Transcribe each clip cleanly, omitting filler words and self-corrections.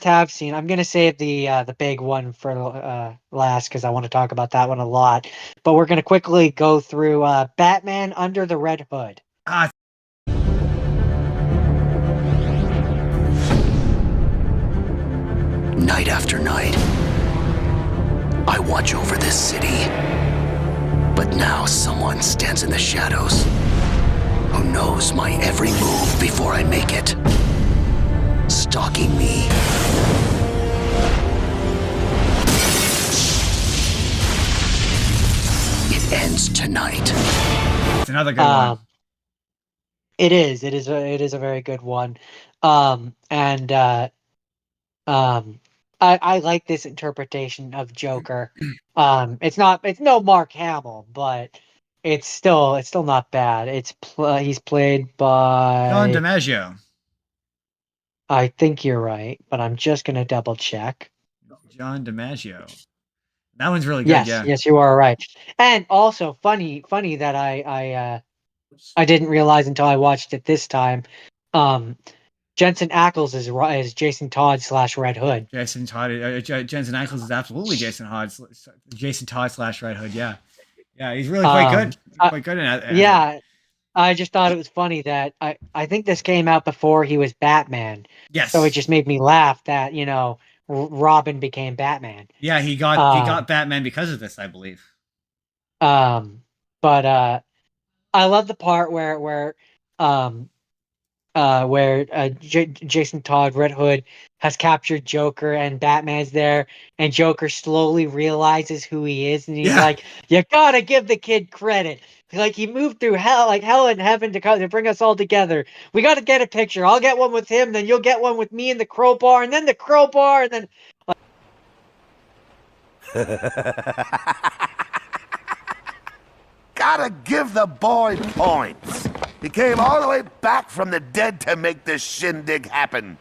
have seen. I'm gonna save the big one for last because I want to talk about that one a lot. But we're gonna quickly go through Batman Under the Red Hood. Ah, Night after night, I watch over this city. But now someone stands in the shadows who knows my every move before I make it. Stalking me. It ends tonight. it's another good one. It is. It is a very good one. And I like this interpretation of Joker. It's no Mark Hamill, but it's still not bad. He's played John by, DiMaggio. I think you're right, but I'm just gonna double check. John DiMaggio. That one's really good, Yes, yeah. yes, you are right. And also funny that I didn't realize until I watched it this time. Um, Jensen Ackles is Jason Todd slash Red Hood. Jason Todd, Jensen Ackles is absolutely Jason Todd slash Red Hood, yeah. Yeah, he's really quite Um, good. I, Quite good in that. yeah, I just thought it was funny that I think this came out before he was Batman, so it Yes. just made me laugh that Robin became Batman. Yeah, he Um, got Batman because of this, I believe. um, but I love the part um where Jason Todd, Red Hood, has captured Joker and Batman's there, and Joker slowly realizes who he is, and he's Yeah. like, "You gotta give the kid credit. Like he moved through hell, like hell and heaven to bring us all together. We got to get a picture. I'll get one with him, then you'll get one with me and the crowbar, and then the crowbar, and then." Gotta give the boy points. He came all the way back from the dead to make this shindig happen.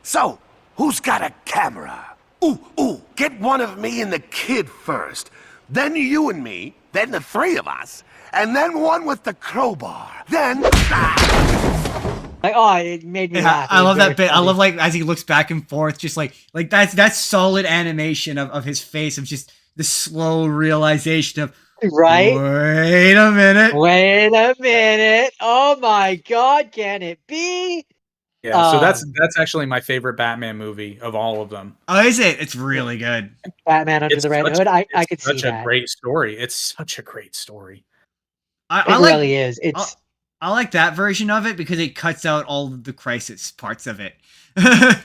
So, who's got a camera? Ooh, get one of me and the kid first. Then you and me, then the three of us, and then one with the crowbar. Then... Like, oh, it made me Yeah, laugh. It I was love very that bit. I funny. love like as he looks back and forth, just like that's solid animation of his face, of just the slow realization of Right? wait a minute. Wait a minute. Oh my God, can it be? Yeah, so Um, that's actually my favorite Batman movie of all of them. Oh, is it? It's really good. Batman Under It's the Red such Hood. I it's could see such a that. great story. It's such a great story. I It like really is. I, It's I like that version of it because it cuts out all of the crisis parts of it.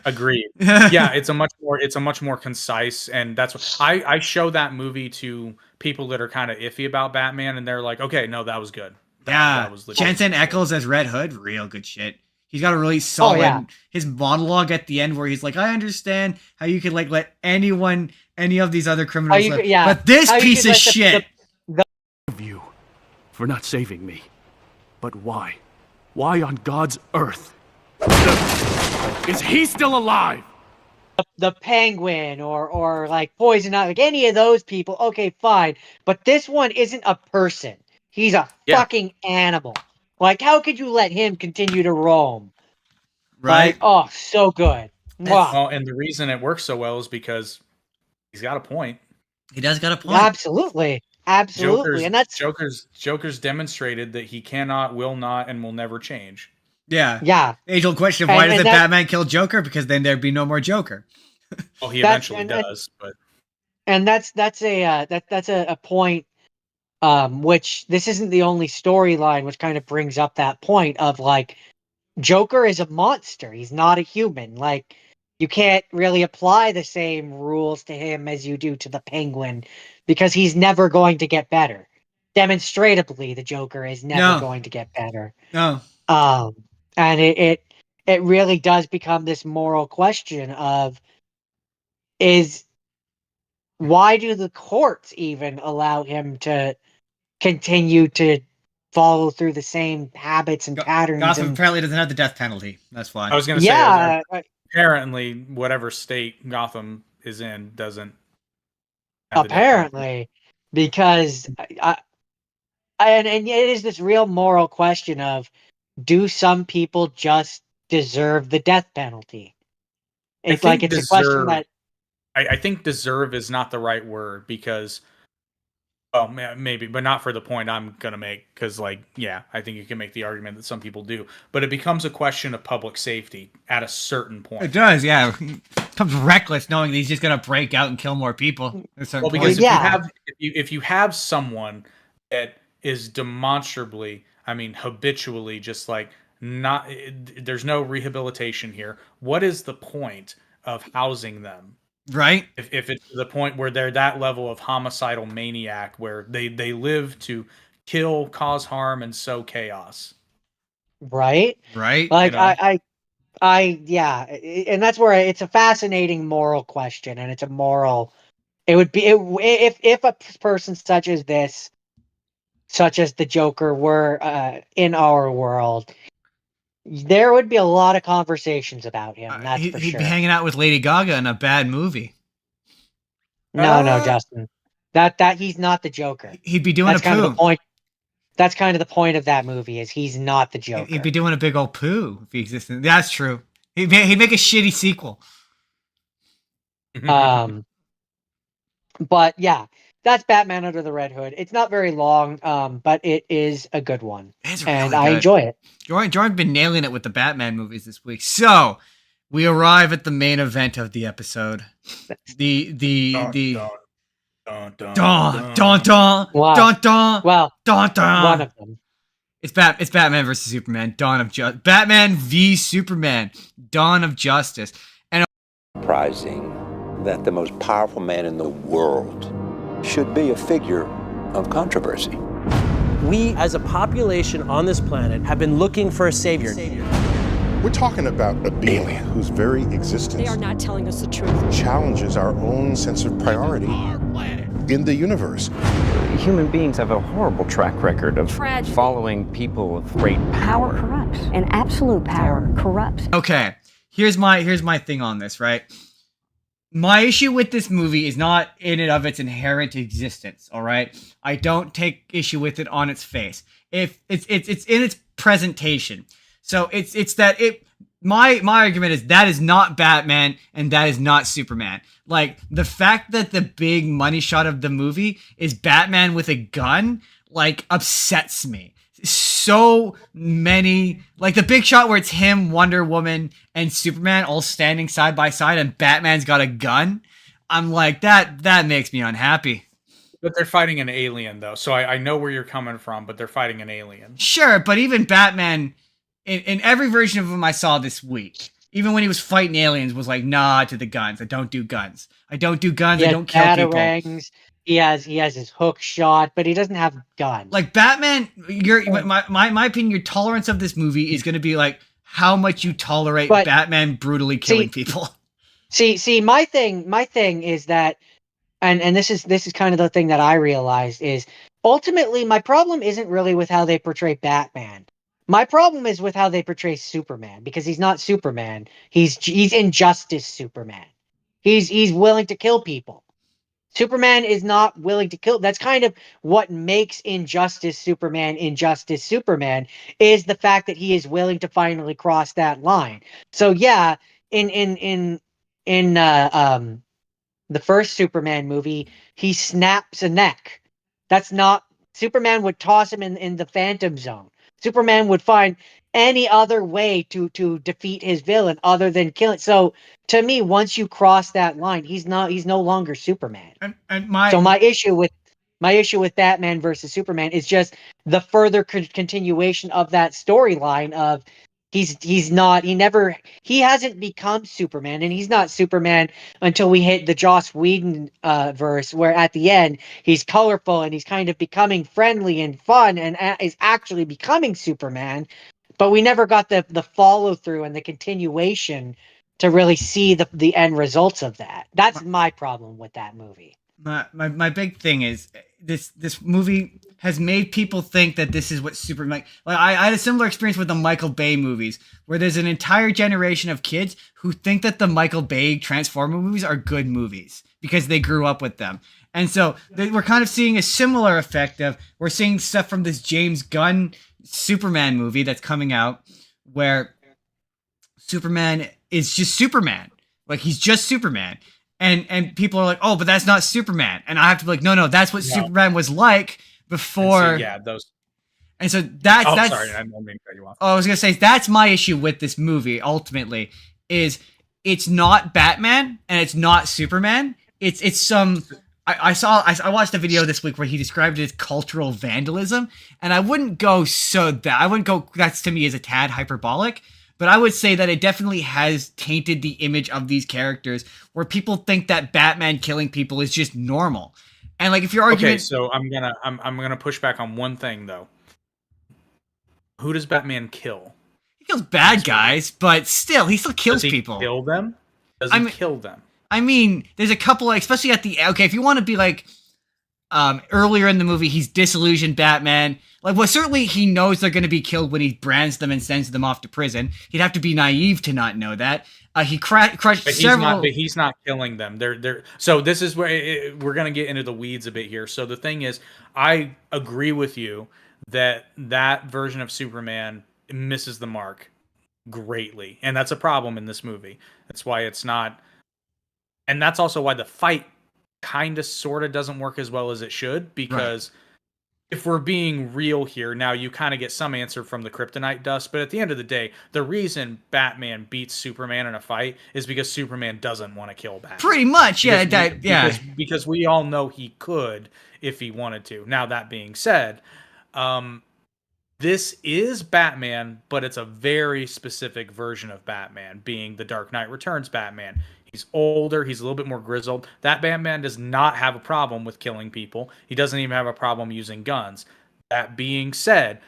Agreed. Yeah, it's a much more concise, and that's what I show that movie to people that are kind of iffy about Batman, and they're like, okay, no, that was good. That Yeah, was legit. Jensen Ackles as Red Hood, real good shit. He's got a really oh yeah. solid his monologue at the end where he's like, "I understand how you could like let any of these other How criminals you live, could yeah. but this How you piece could of let shit." the Of you for not saving me. But why? Why on God's earth? Is he still alive? the Penguin or like Poison Ivy, like any of those people, okay, fine. But this one isn't a person. He's a Yeah, fucking animal. Like, how could you let him continue to roam? Right? Like, oh, so good. It's Mwah. well, and the reason it works so well is because he's got a point. he does got a point. Absolutely. Absolutely. Joker's And that's Joker's demonstrated that he cannot, will not, and will never change. Yeah. yeah. Age-old question of why And doesn't that Batman kill Joker? Because then there'd be no more Joker. Well, he that's eventually and does, but that's a that's a point which this isn't the only storyline which kind of brings up that point of like Joker is a monster. He's not a human. Like you can't really apply the same rules to him as you do to the Penguin because he's never going to get better. Demonstratably, the Joker is never No. going to get better. No. Um and it really does become this moral question of is why do the courts even allow him to continue to follow through the same habits and patterns Gotham and apparently doesn't have the death penalty. That's why. I was going to say yeah apparently whatever state Gotham is in doesn't have the death penalty. apparently because and it is this real moral question of do some people just deserve the death penalty It's like it's a question that I think deserve is not the right word because, maybe, but not for the point I'm gonna make. Because, like, yeah, I think you can make the argument that some people do, but it becomes a question of public safety at a certain point. It does, yeah. It becomes reckless knowing that he's just gonna break out and kill more people. At a certain Well, because point. if you have someone that is demonstrably, I mean, habitually, just like not, there's no rehabilitation here. What is the point of housing them? Right? If it's to the point where they're that level of homicidal maniac where they live to kill, cause harm, and sow chaos. right? Right? Like You know? yeah, and that's where it's a fascinating moral question, and it's a moral. It would be if a person such as this, such as the Joker, were in our world, there would be a lot of conversations about him. That's for He'd sure. be hanging out with Lady Gaga in a bad movie. No, Justin, that he's not the Joker. He'd be doing That's a kind of the poo. point. That's kind of the point of that movie is he's not the Joker. He'd be doing a big old poo if he existed. That's true. He'd make a shitty sequel. But yeah, that's Batman Under the Red Hood. It's not very long, but it is a good one, It's and really I good. enjoy it. Jordan's been nailing it with the Batman movies this week. So we arrive at the main event of the episode. The Dun, dun, Don dun. Don Wow. Don Don Well, Don Don. one of them. It's Batman versus Superman. Batman v Superman. Dawn of Justice. And Surprising that the most powerful man in the world should be a figure of controversy. We, as a population on this planet, have been looking for a savior. We're talking about a being whose very existence They are not telling us the truth. challenges our own sense of priority in the universe. Human beings have a horrible track record of Tragic. following people with great Power power. corrupts, and absolute power corrupts. okay, here's my thing on this, right? My issue with this movie is not in and of its inherent existence, all right? I don't take issue with it on its face. If it's in its presentation. So it's that it my argument is that is not Batman and that is not Superman. Like the fact that the big money shot of the movie is Batman with a gun like upsets me. So many, like the big shot where it's him, Wonder Woman, and Superman all standing side by side and Batman's got a gun. I'm like, that makes me unhappy. But they're fighting an alien, though, so I know where you're coming from, but they're fighting an alien. Sure, but even Batman, in every version of him I saw this week, even when he was fighting aliens, was like, nah to the guns. I don't do guns. I don't do guns. I don't kill people. Batarangs. He has his hook shot, but he doesn't have guns. Like Batman, my opinion, your tolerance of this movie is going to be like how much you tolerate Batman brutally killing people. See, my thing is that, and this is kind of the thing that I realized is ultimately my problem isn't really with how they portray Batman. My problem is with how they portray Superman, because he's not Superman. He's Injustice Superman. He's willing to kill people. Superman is not willing to kill. That's kind of what makes Injustice Superman is the fact that he is willing to finally cross that line. So yeah, in the first Superman movie, he snaps a neck. That's not Superman would toss him in the Phantom Zone. Superman would find any other way to defeat his villain other than killing. So to me, once you cross that line, he's no longer Superman. So my issue with Batman versus Superman is just the further continuation of that storyline of he hasn't become Superman, and he's not Superman until we hit the Joss Whedon verse, where at the end he's colorful and he's kind of becoming friendly and fun and is actually becoming Superman. But we never got the follow through and the continuation to really see the end results of that. That's my problem with that movie. My big thing is this movie has made people think that this is what Superman like I had a similar experience with the Michael Bay movies, where there's an entire generation of kids who think that the Michael Bay Transformer movies are good movies because they grew up with them. And so we're kind of seeing a similar effect of we're seeing stuff from this James Gunn Superman movie that's coming out where Superman is just Superman. Like he's just Superman. And people are like, oh, but that's not Superman. And I have to be like, no, that's what Superman was like before. And so, those. And so that's. Sorry, I didn't mean to cut you off. Oh, I was gonna say that's my issue with this movie. Ultimately, is it's not Batman and it's not Superman. It's some. I watched a video this week where he described it as cultural vandalism, and I wouldn't go that's to me as a tad hyperbolic, but I would say that it definitely has tainted the image of these characters where people think that Batman killing people is just normal. And like if your argument. Okay, so I'm gonna push back on one thing though. Who does Batman kill? He kills bad guys, but still he still kills people. Does he kill them? Does he kill them? I mean, there's a couple, especially at the if you want to be like, earlier in the movie, he's disillusioned Batman. Like, well, certainly he knows they're going to be killed when he brands them and sends them off to prison. He'd have to be naive to not know that. He crushed several. But he's not killing them. So this is where we're going to get into the weeds a bit here. So the thing is, I agree with you that version of Superman misses the mark greatly, and that's a problem in this movie. That's why it's not. And that's also why the fight kind of sort of doesn't work as well as it should, because if we're being real here, now you kind of get some answer from the kryptonite dust, but at the end of the day, the reason Batman beats Superman in a fight is because Superman doesn't want to kill Batman. Pretty much, yeah. Because we all know he could if he wanted to. Now, that being said, this is Batman, but it's a very specific version of Batman, being the Dark Knight Returns Batman. He's older. He's a little bit more grizzled. That Batman does not have a problem with killing people. He doesn't even have a problem using guns. That being said,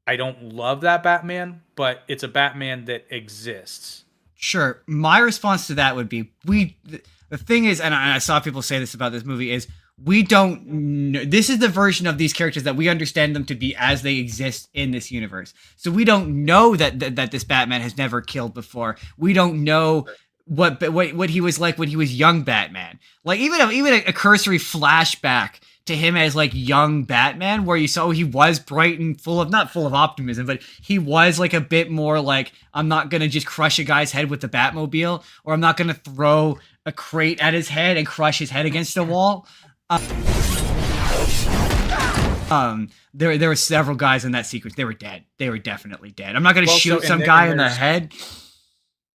I don't love that Batman, but it's a Batman that exists. Sure. My response to that would be, the thing is, and I saw people say this about this movie, is we don't know. This is the version of these characters that we understand them to be as they exist in this universe. So we don't know that this Batman has never killed before. We don't know what he was like when he was young Batman. Like even a cursory flashback to him as like young Batman, where you saw he was bright and not full of optimism, but he was like a bit more like, I'm not gonna just crush a guy's head with the Batmobile, or I'm not gonna throw a crate at his head and crush his head against a wall. There were several guys in that sequence. They were dead. They were definitely dead. I'm not gonna shoot some guy in the head.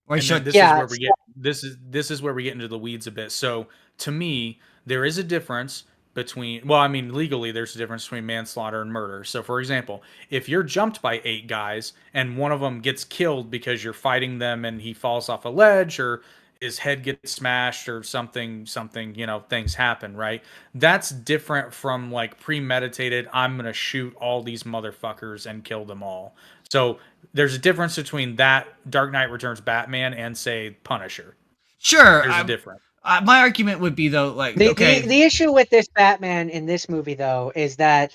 This is where we get into the weeds a bit. So to me, there is a difference between, legally there's a difference between manslaughter and murder. So for example, if you're jumped by 8 guys and one of them gets killed because you're fighting them and he falls off a ledge or his head gets smashed or something, things happen, right? That's different from like premeditated, I'm going to shoot all these motherfuckers and kill them all. So there's a difference between that Dark Knight Returns Batman and say Punisher. Sure. There's a difference. My argument would be though, like, the issue with this Batman in this movie though is that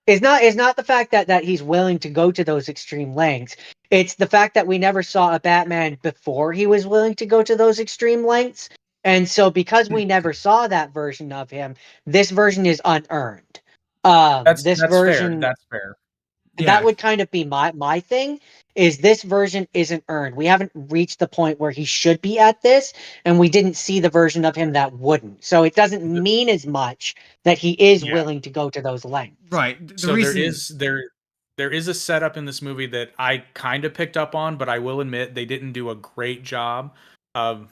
is not the fact that he's willing to go to those extreme lengths. It's the fact that we never saw a Batman before he was willing to go to those extreme lengths. And so because we never saw that version of him, this version is unearned. That's fair. That's fair. That would kind of be my thing, is this version isn't earned. We haven't reached the point where he should be at this, and we didn't see the version of him that wouldn't. So it doesn't mean as much that he is willing to go to those lengths. Right. There is a setup in this movie that I kind of picked up on, but I will admit they didn't do a great job of.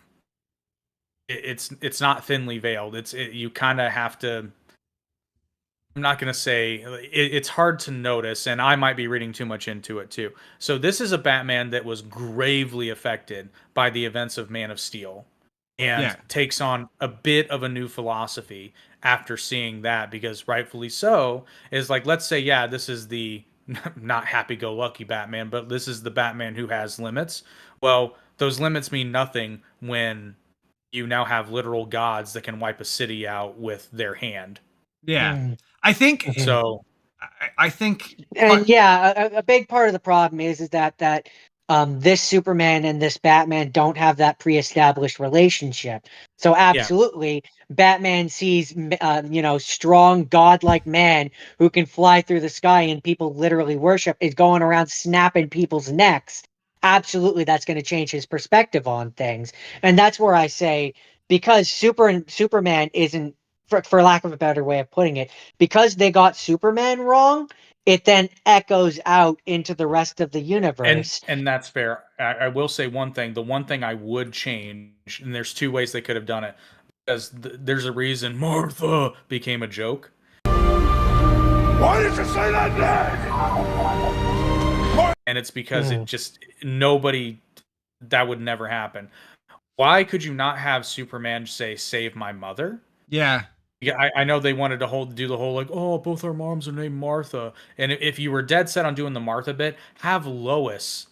It's not thinly veiled. You kind of have to. I'm not going to say it's hard to notice, and I might be reading too much into it too. So this is a Batman that was gravely affected by the events of Man of Steel and takes on a bit of a new philosophy after seeing that, because rightfully so is like, let's say, this is the not happy-go-lucky Batman, but this is the Batman who has limits. Well, those limits mean nothing when you now have literal gods that can wipe a city out with their hand. Yeah. I think so. I think, and a big part of the problem is that this Superman and this Batman don't have that pre-established relationship. So absolutely, Batman sees strong godlike man who can fly through the sky and people literally worship is going around snapping people's necks absolutely that's going to change his perspective on things. And that's where I say, because Superman isn't, for lack of a better way of putting it, because they got Superman wrong, it then echoes out into the rest of the universe. And that's fair. I will say one thing. The one thing I would change, and there's two ways they could have done it, because there's a reason Martha became a joke. Why did you say that name? And it's because it just nobody, that would never happen. Why could you not have Superman say "save my mother"? Yeah. Yeah, I know they wanted to do the whole like, oh, both our moms are named Martha, and if you were dead set on doing the Martha bit, have Lois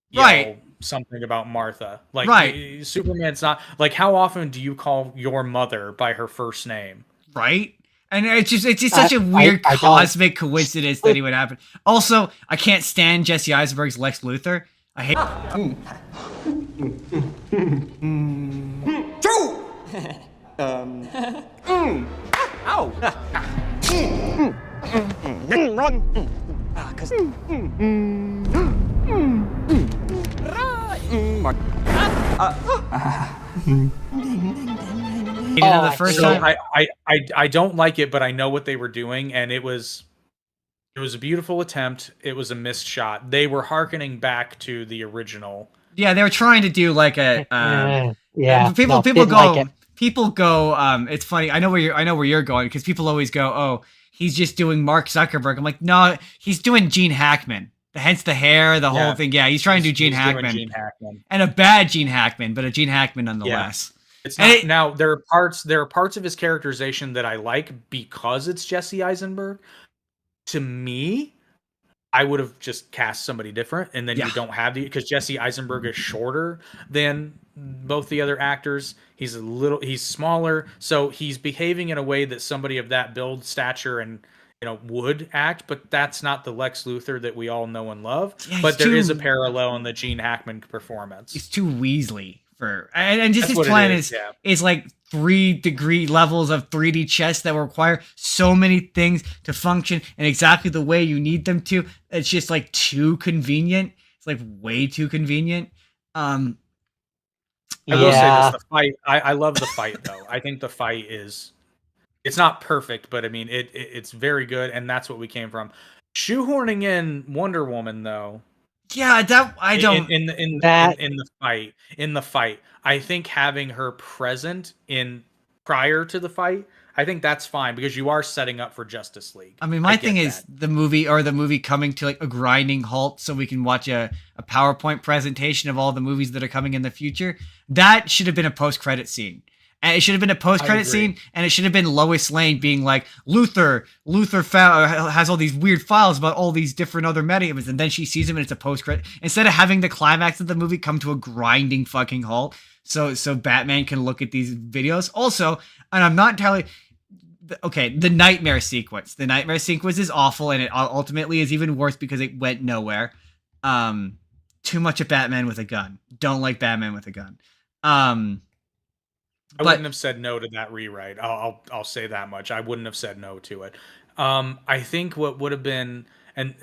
yell something about Martha. Like, Superman's not like, how often do you call your mother by her first name? Right. And it's just such a weird cosmic coincidence that he would happen. Also, I can't stand Jesse Eisenberg's Lex Luthor. I hate. Ow! Run! The first time. I don't like it, but I know what they were doing, and it was a beautiful attempt. It was a missed shot. They were hearkening back to the original. Yeah, they were trying to do like a people go. It's funny. I know where you're going, because people always go, "Oh, he's just doing Mark Zuckerberg." I'm like, no, he's doing Gene Hackman. Hence the hair, the whole thing. Yeah, he's trying to do Gene Hackman, and a bad Gene Hackman, but a Gene Hackman nonetheless. Yeah. It's not, now there are parts of his characterization that I like because it's Jesse Eisenberg. To me, I would have just cast somebody different, and then you don't have because Jesse Eisenberg is shorter than both the other actors. He's smaller, so he's behaving in a way that somebody of that build, stature, and would act. But that's not the Lex Luthor that we all know and love. Yeah, but there is a parallel in the Gene Hackman performance. He's too Weasley and just his plan is like 3-degree levels of 3D chess that will require so many things to function in exactly the way you need them to. It's just like too convenient. It's like way too convenient. I will say this: the fight. I love the fight though. I think the fight it's not perfect, but I mean it's very good, and that's what we came from. Shoehorning in Wonder Woman though. Yeah, that I don't in the fight. I think having her present prior to the fight, I think that's fine, because you are setting up for Justice League. I mean, my thing is the movie coming to like a grinding halt so we can watch a PowerPoint presentation of all the movies that are coming in the future. That should have been a post-credit scene. And it should have been a post-credit scene, and it should have been Lois Lane being like, Luthor has all these weird files about all these different other mediums, and then she sees him and it's a post-credit. Instead of having the climax of the movie come to a grinding fucking halt, so Batman can look at these videos. Also, and I'm not entirely... Okay, the nightmare sequence. The nightmare sequence is awful, and it ultimately is even worse because it went nowhere. Too much of Batman with a gun. Don't like Batman with a gun. I wouldn't have said no to that rewrite. I'll say that much. I wouldn't have said no to it. I think what would have been, and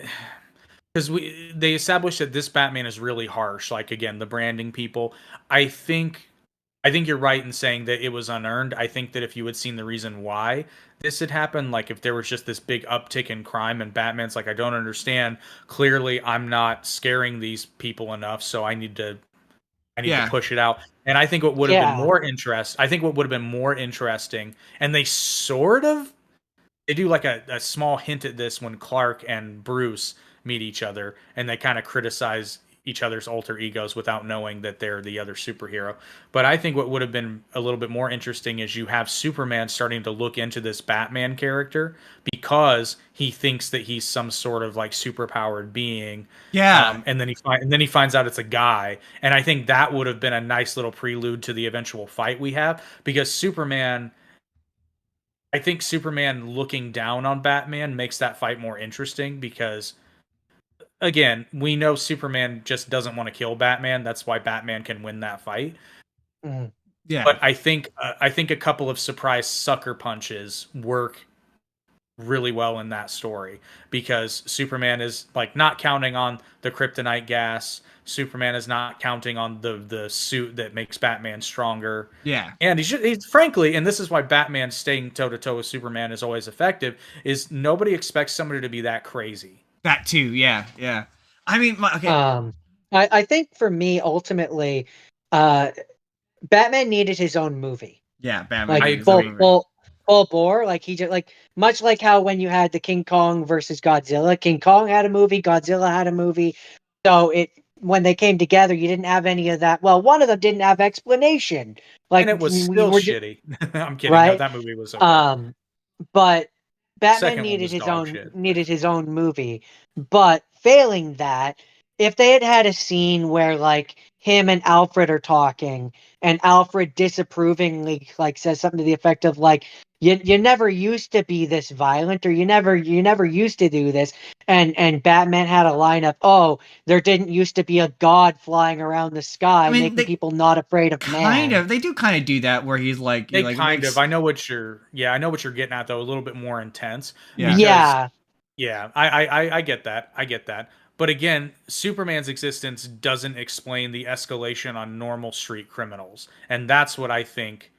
because they established that this Batman is really harsh. Like, again, the branding people. I think you're right in saying that it was unearned. I think that if you had seen the reason why this had happened, like if there was just this big uptick in crime and Batman's like, I don't understand. Clearly, I'm not scaring these people enough, so I need to push it out. And I think what would have been more interesting, and they do like a small hint at this when Clark and Bruce meet each other, and they kind of criticize each other's alter egos without knowing that they're the other superhero. But I think what would have been a little bit more interesting is you have Superman starting to look into this Batman character because he thinks that he's some sort of like superpowered being. Yeah. And then he finds out it's a guy. And I think that would have been a nice little prelude to the eventual fight we have, because I think Superman looking down on Batman makes that fight more interesting, because again, we know Superman just doesn't want to kill Batman. That's why Batman can win that fight. Yeah. But I think a couple of surprise sucker punches work really well in that story, because Superman is like not counting on the kryptonite gas. Superman is not counting on the suit that makes Batman stronger. Yeah. And he's frankly, and this is why Batman staying toe to toe with Superman is always effective, is nobody expects somebody to be that crazy. That too, yeah, yeah. I mean, okay. I think for me, ultimately, Batman needed his own movie. Yeah, Batman. Like full bore. Like he just like much like how when you had the King Kong versus Godzilla, King Kong had a movie, Godzilla had a movie. So when they came together, you didn't have any of that. Well, one of them didn't have explanation. Like, and it was still shitty. I'm kidding. Right? No, that movie was okay. But Batman Second needed his own shit. needed his own movie. But failing that, if they had a scene where like him and Alfred are talking, and Alfred disapprovingly like says something to the effect of like, you never used to be this violent, or you never used to do this, and Batman had a line of, oh, there didn't used to be a god flying around the sky, making people not afraid of man. They do kind of do that where he's like, I know what you're getting at, though, a little bit more intense. Yeah. I get that. But again, Superman's existence doesn't explain the escalation on normal street criminals. And that's what I think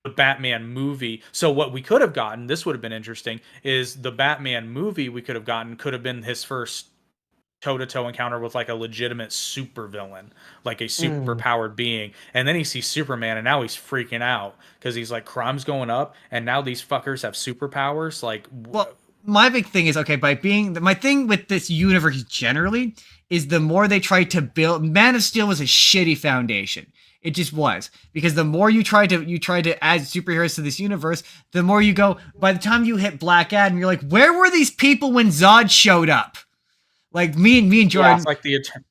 the Batman movie. So what we could have gotten, this would have been interesting, is the Batman movie we could have gotten could have been his first toe-to-toe encounter with like a legitimate supervillain, like a super powered being. And then he sees Superman and now he's freaking out because he's like, crime's going up and now these fuckers have superpowers. Like, well, my big thing is, okay, my thing with this universe generally is the more they try to build, Man of Steel was a shitty foundation. It just was, because the more you try to add superheroes to this universe, the more you go, by the time you hit Black Adam, you're like, where were these people when Zod showed up? Like me and Jordan,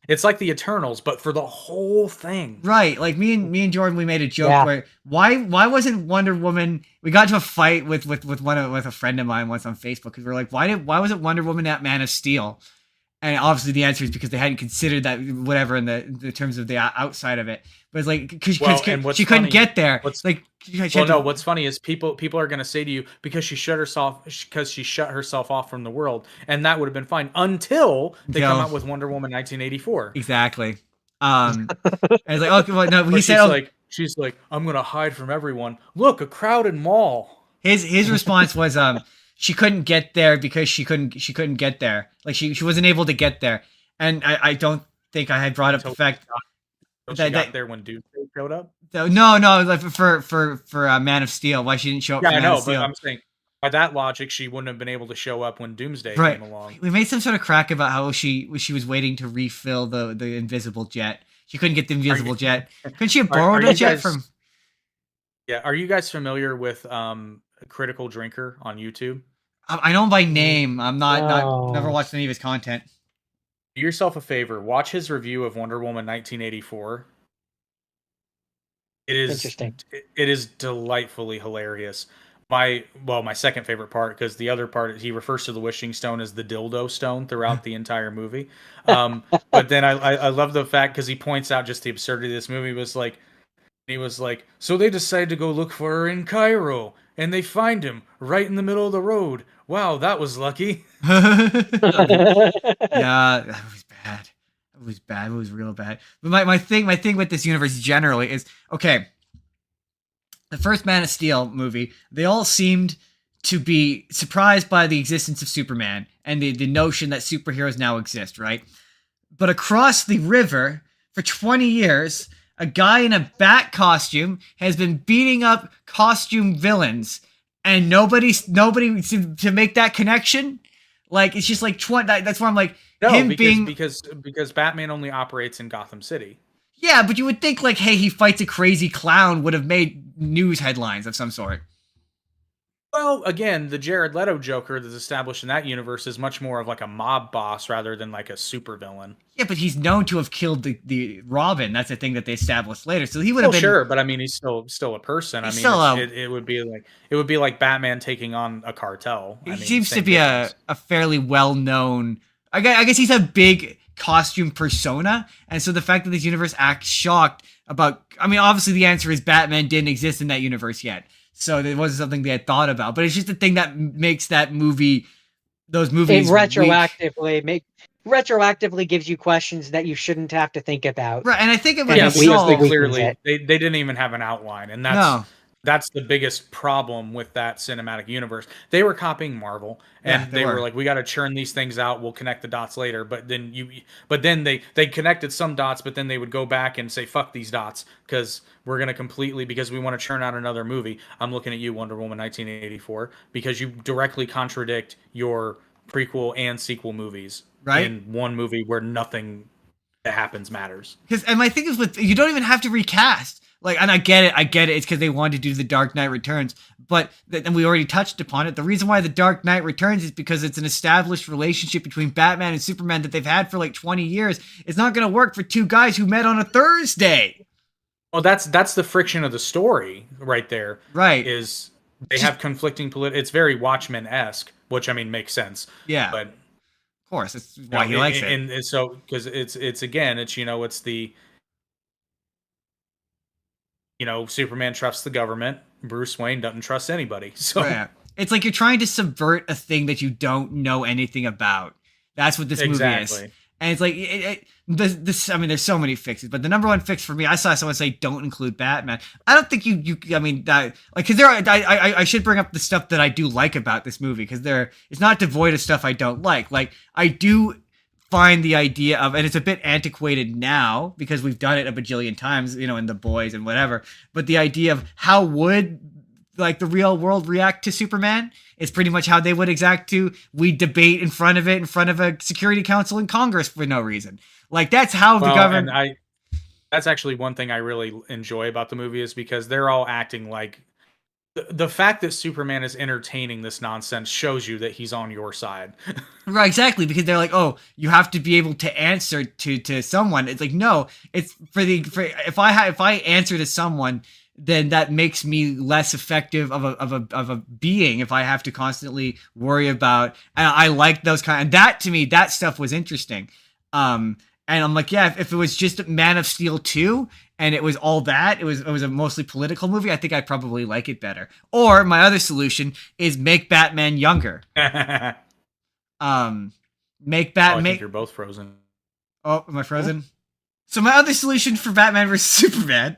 it's like the Eternals, but for the whole thing, right? Like me and Jordan, we made a joke where why wasn't Wonder Woman? We got into a fight with a friend of mine once on Facebook because we were like, why wasn't Wonder Woman at Man of Steel? And obviously the answer is because they hadn't considered that whatever in the terms of the outside of it. But it's like because she couldn't get there. What's funny is people are going to say to you, because she shut herself off from the world, and that would have been fine until they come out with Wonder Woman 1984. Exactly. And it's like, okay, well, no, he said she's like, I'm going to hide from everyone. Look, a crowded mall. His response was she couldn't get there because she couldn't get there. Like she wasn't able to get there. And I don't think I had brought up the fact that she got there when Doomsday showed up. No, like for Man of Steel, why she didn't show up. Yeah, I know, but I'm saying by that logic, she wouldn't have been able to show up when Doomsday came along. We made some sort of crack about how she was waiting to refill the invisible jet. She couldn't get the invisible jet. Couldn't she have borrowed a jet from? Yeah, are you guys familiar with Critical Drinker on YouTube? I know him by name. I'm not never watched any of his content. Do yourself a favor, watch his review of Wonder Woman 1984. It is interesting. It is delightfly hilarious. My second favorite part, because the other part, he refers to the wishing stone as the dildo stone throughout the entire movie. But then I love the fact, because he points out just the absurdity of this movie. He was like, so they decide to go look for her in Cairo, and they find him right in the middle of the road. Wow, that was lucky. Yeah, that was bad. It was bad. It was real bad. But my thing with this universe generally is, okay, the first Man of Steel movie, they all seemed to be surprised by the existence of Superman and the notion that superheroes now exist, right? But across the river, for 20 years, a guy in a bat costume has been beating up costume villains, and nobody seemed to make that connection. Like, it's just like 20. That's where I'm like, no, because Batman only operates in Gotham City. Yeah, but you would think, like, hey, he fights a crazy clown would have made news headlines of some sort. Well, again, the Jared Leto Joker that's established in that universe is much more of like a mob boss rather than like a supervillain. Yeah, but he's known to have killed the Robin. That's a thing that they established later. So he would have been sure, but I mean, he's still a person. I mean, it would be like Batman taking on a cartel. He seems to be a fairly well known. I guess he's a big costume persona, and so the fact that this universe acts shocked about. I mean, obviously the answer is Batman didn't exist in that universe yet. So it wasn't something they had thought about. But it's just the thing that makes that movie, those movies, It weak. retroactively gives you questions that you shouldn't have to think about. Right, and I think it would And Yeah, be because they solved. clearly they didn't even have an outline, and No. that's the biggest problem with that cinematic universe. They were copying Marvel, and Yeah, they were like, we got to churn these things out. We'll connect the dots later. But then they connected some dots, but then they would go back and say, fuck these dots, because we're gonna completely, because we want to churn out another movie. I'm looking at you, Wonder Woman 1984, because you directly contradict your prequel and sequel movies in one movie where nothing that happens matters. And my thing is, with you don't even have to recast. Like, and I get it. It's because they wanted to do the Dark Knight Returns, but and we already touched upon it. The reason why the Dark Knight Returns is because it's an established relationship between Batman and Superman that they've had for like 20 years. It's not going to work for two guys who met on a Thursday. Well, that's the friction of the story right there. Right. Is they have conflicting it's very Watchmen-esque, which I mean makes sense. Yeah. But of course, that's why he likes it. And so because it's again, it's it's the Superman trusts the government, Bruce Wayne doesn't trust anybody. So it's like you're trying to subvert a thing that you don't know anything about. That's what this movie is. And it's like I mean, there's so many fixes, but the number one fix for me, I saw someone say don't include Batman. I don't think I mean that, like, because I should bring up the stuff that I do like about this movie, because it's not devoid of stuff I don't like. Like, I do find the idea of, and it's a bit antiquated now because we've done it a bajillion times, in The Boys and whatever, but the idea of how would like the real world react to Superman is pretty much how they would exact to we debate in front of a Security Council in Congress for no reason. Like, that's how the government. And that's actually one thing I really enjoy about the movie, is because they're all acting like the fact that Superman is entertaining this nonsense shows you that he's on your side. Right, exactly, because they're like, oh, you have to be able to answer to someone. It's like, no, it's if I answer to someone, then that makes me less effective of a being if I have to constantly worry about. And I like those and that, to me, that stuff was interesting. And I'm like, yeah, if it was just Man of Steel 2 and it was all that, it was a mostly political movie, I think I'd probably like it better. Or my other solution is make Batman younger. Make Batman. I think you're both frozen. Oh, am I frozen? So my other solution for Batman versus Superman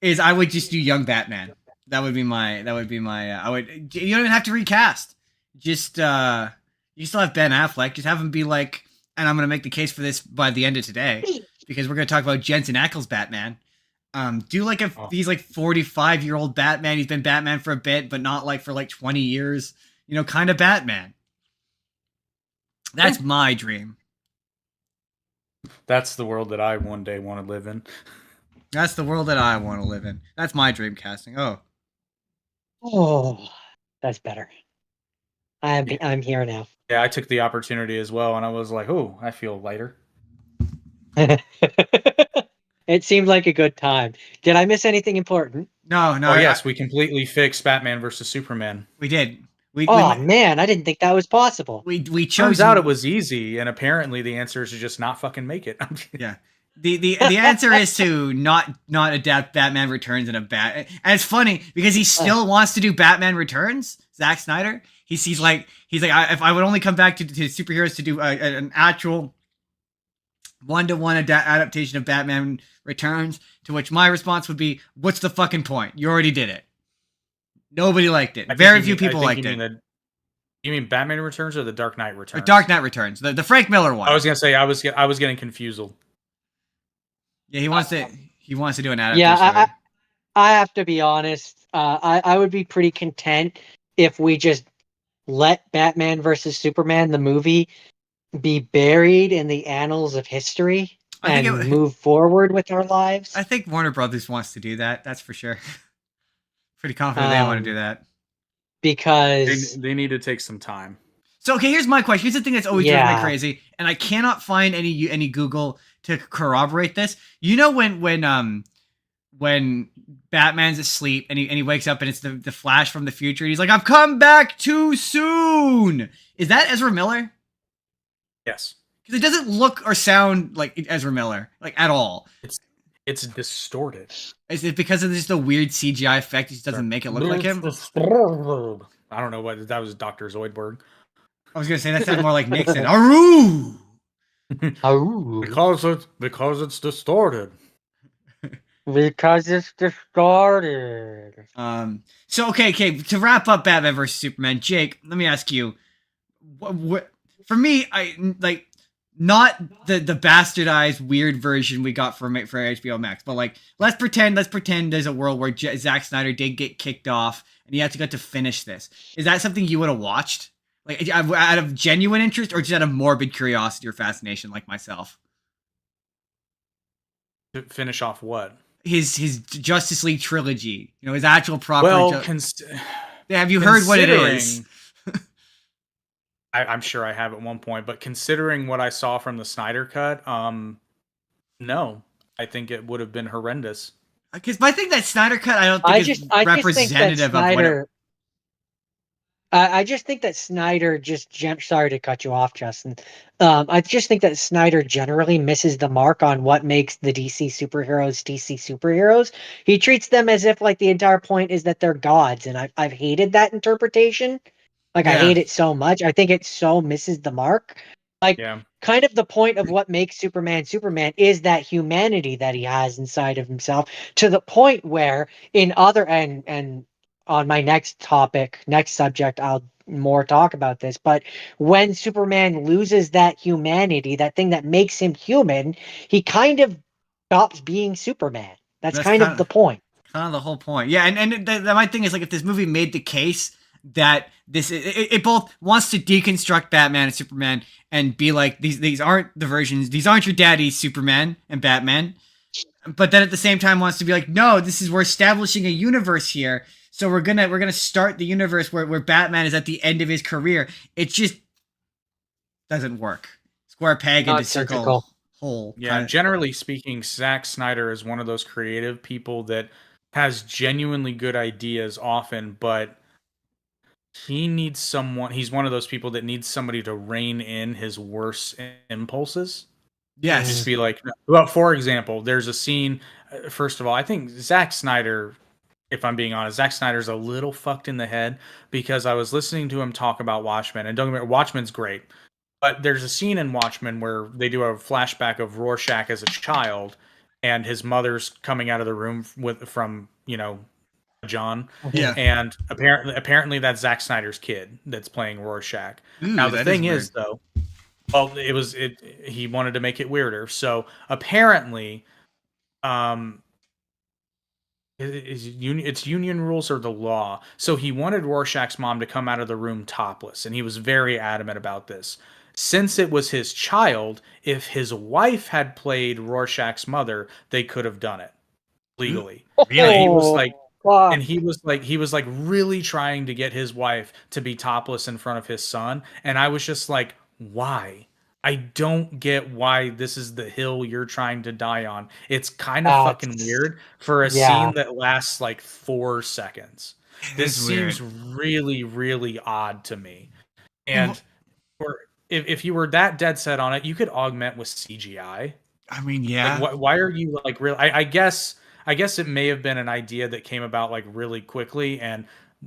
is I would just do young Batman. That would be my. You don't even have to recast. Just you still have Ben Affleck. Just have him be like, and I'm gonna make the case for this by the end of today, because we're gonna talk about Jensen Ackles Batman. Do like he's like 45-year-old Batman. He's been Batman for a bit, but not like for like 20 years. Kind of Batman. That's my dream. That's the world that I one day want to live in. That's the world that I want to live in. That's my dream casting. Oh, that's better. I'm here now. Yeah, I took the opportunity as well, and I was like, oh, I feel lighter. It seemed like a good time. Did I miss anything important? No. Oh, yes, we completely fixed Batman versus Superman. We did. Man, I didn't think that was possible. We chose. Turns out it was easy, and apparently the answer is to just not fucking make it. Yeah. The answer is to not adapt Batman Returns in a and it's funny because he still wants to do Batman Returns. Zack Snyder. He's like if I would only come back to superheroes to do an actual 1-to-1 adaptation of Batman Returns, to which my response would be, what's the fucking point? You already did it. Nobody liked it. Very few people liked it. You mean Batman Returns or the Dark Knight Returns? Or Dark Knight Returns, the Frank Miller one. I was gonna say I was getting confused. Yeah, he wants to do an adaptation. Yeah, I have to be honest. I would be pretty content if we just let Batman versus Superman, the movie, be buried in the annals of history and move forward with our lives. I think Warner Brothers wants to do that. That's for sure. Pretty confident they want to do that. Because they need to take some time. So, okay, here's my question. Here's the thing that's always driven me crazy, and I cannot find any Google to corroborate this. When Batman's asleep and he wakes up and it's the Flash from the future, and he's like, "I've come back too soon." Is that Ezra Miller? Yes. Because it doesn't look or sound like Ezra Miller, like, at all. It's distorted. Is it because of just the weird CGI effect? It just doesn't make it look like him. I don't know what that was. Dr. Zoidberg. I was gonna say that sounds more like Nixon. Aroo! Because it's distorted. Because it's distorted. So okay. To wrap up Batman versus Superman, Jake, let me ask you, what for me, I like not the bastardized weird version we got for HBO Max, but like let's pretend there's a world where Zack Snyder did get kicked off and he had to get to finish this. Is that something you would have watched? Like out of genuine interest or just out of morbid curiosity or fascination, like myself? To finish off what? His Justice League trilogy, his actual proper. Well, have you heard what it is? I'm sure I have at one point, but considering what I saw from the Snyder Cut, no, I think it would have been horrendous. Because my thing that Snyder Cut, I don't think is representative of what it. I just think that Snyder sorry to cut you off, Justin. I just think that Snyder generally misses the mark on what makes the DC superheroes. He treats them as if like the entire point is that they're gods, and I've hated that interpretation. Like I hate it so much. I think it so misses the mark. Like kind of the point of what makes Superman is that humanity that he has inside of himself, to the point where in other and on my next subject, I'll more talk about this. But when Superman loses that humanity, that thing that makes him human, he kind of stops being Superman. That's kind of the point. Kind of the whole point. Yeah, and my thing is like if this movie made the case that it both wants to deconstruct Batman and Superman and be like these aren't the versions, these aren't your daddy's Superman and Batman, but then at the same time wants to be like, no, we're establishing a universe here. So we're gonna start the universe where Batman is at the end of his career. It just doesn't work. Square peg into circle hole. Yeah, generally speaking, Zack Snyder is one of those creative people that has genuinely good ideas often, but he needs someone. He's one of those people that needs somebody to rein in his worst impulses. Yes. Just be like, well, for example, there's a scene. First of all, I think Zack Snyder, if I'm being honest, Zack Snyder's a little fucked in the head because I was listening to him talk about Watchmen, and don't get me wrong, Watchmen's great, but there's a scene in Watchmen where they do a flashback of Rorschach as a child, and his mother's coming out of the room from John. Yeah. And apparently that's Zack Snyder's kid that's playing Rorschach. Now the thing is though, well, he wanted to make it weirder. So apparently, it's union rules or the law. So he wanted Rorschach's mom to come out of the room topless, and he was very adamant about this. Since it was his child, if his wife had played Rorschach's mother, they could have done it legally. Really? He was like, and he was like really trying to get his wife to be topless in front of his son, and I was just like, why? I don't get why this is the hill you're trying to die on. It's kind of fucking weird for a scene that lasts like 4 seconds. This seems really, really odd to me. And if you were that dead set on it, you could augment with CGI. I mean, yeah. Like, why are you like real? I guess it may have been an idea that came about like really quickly, and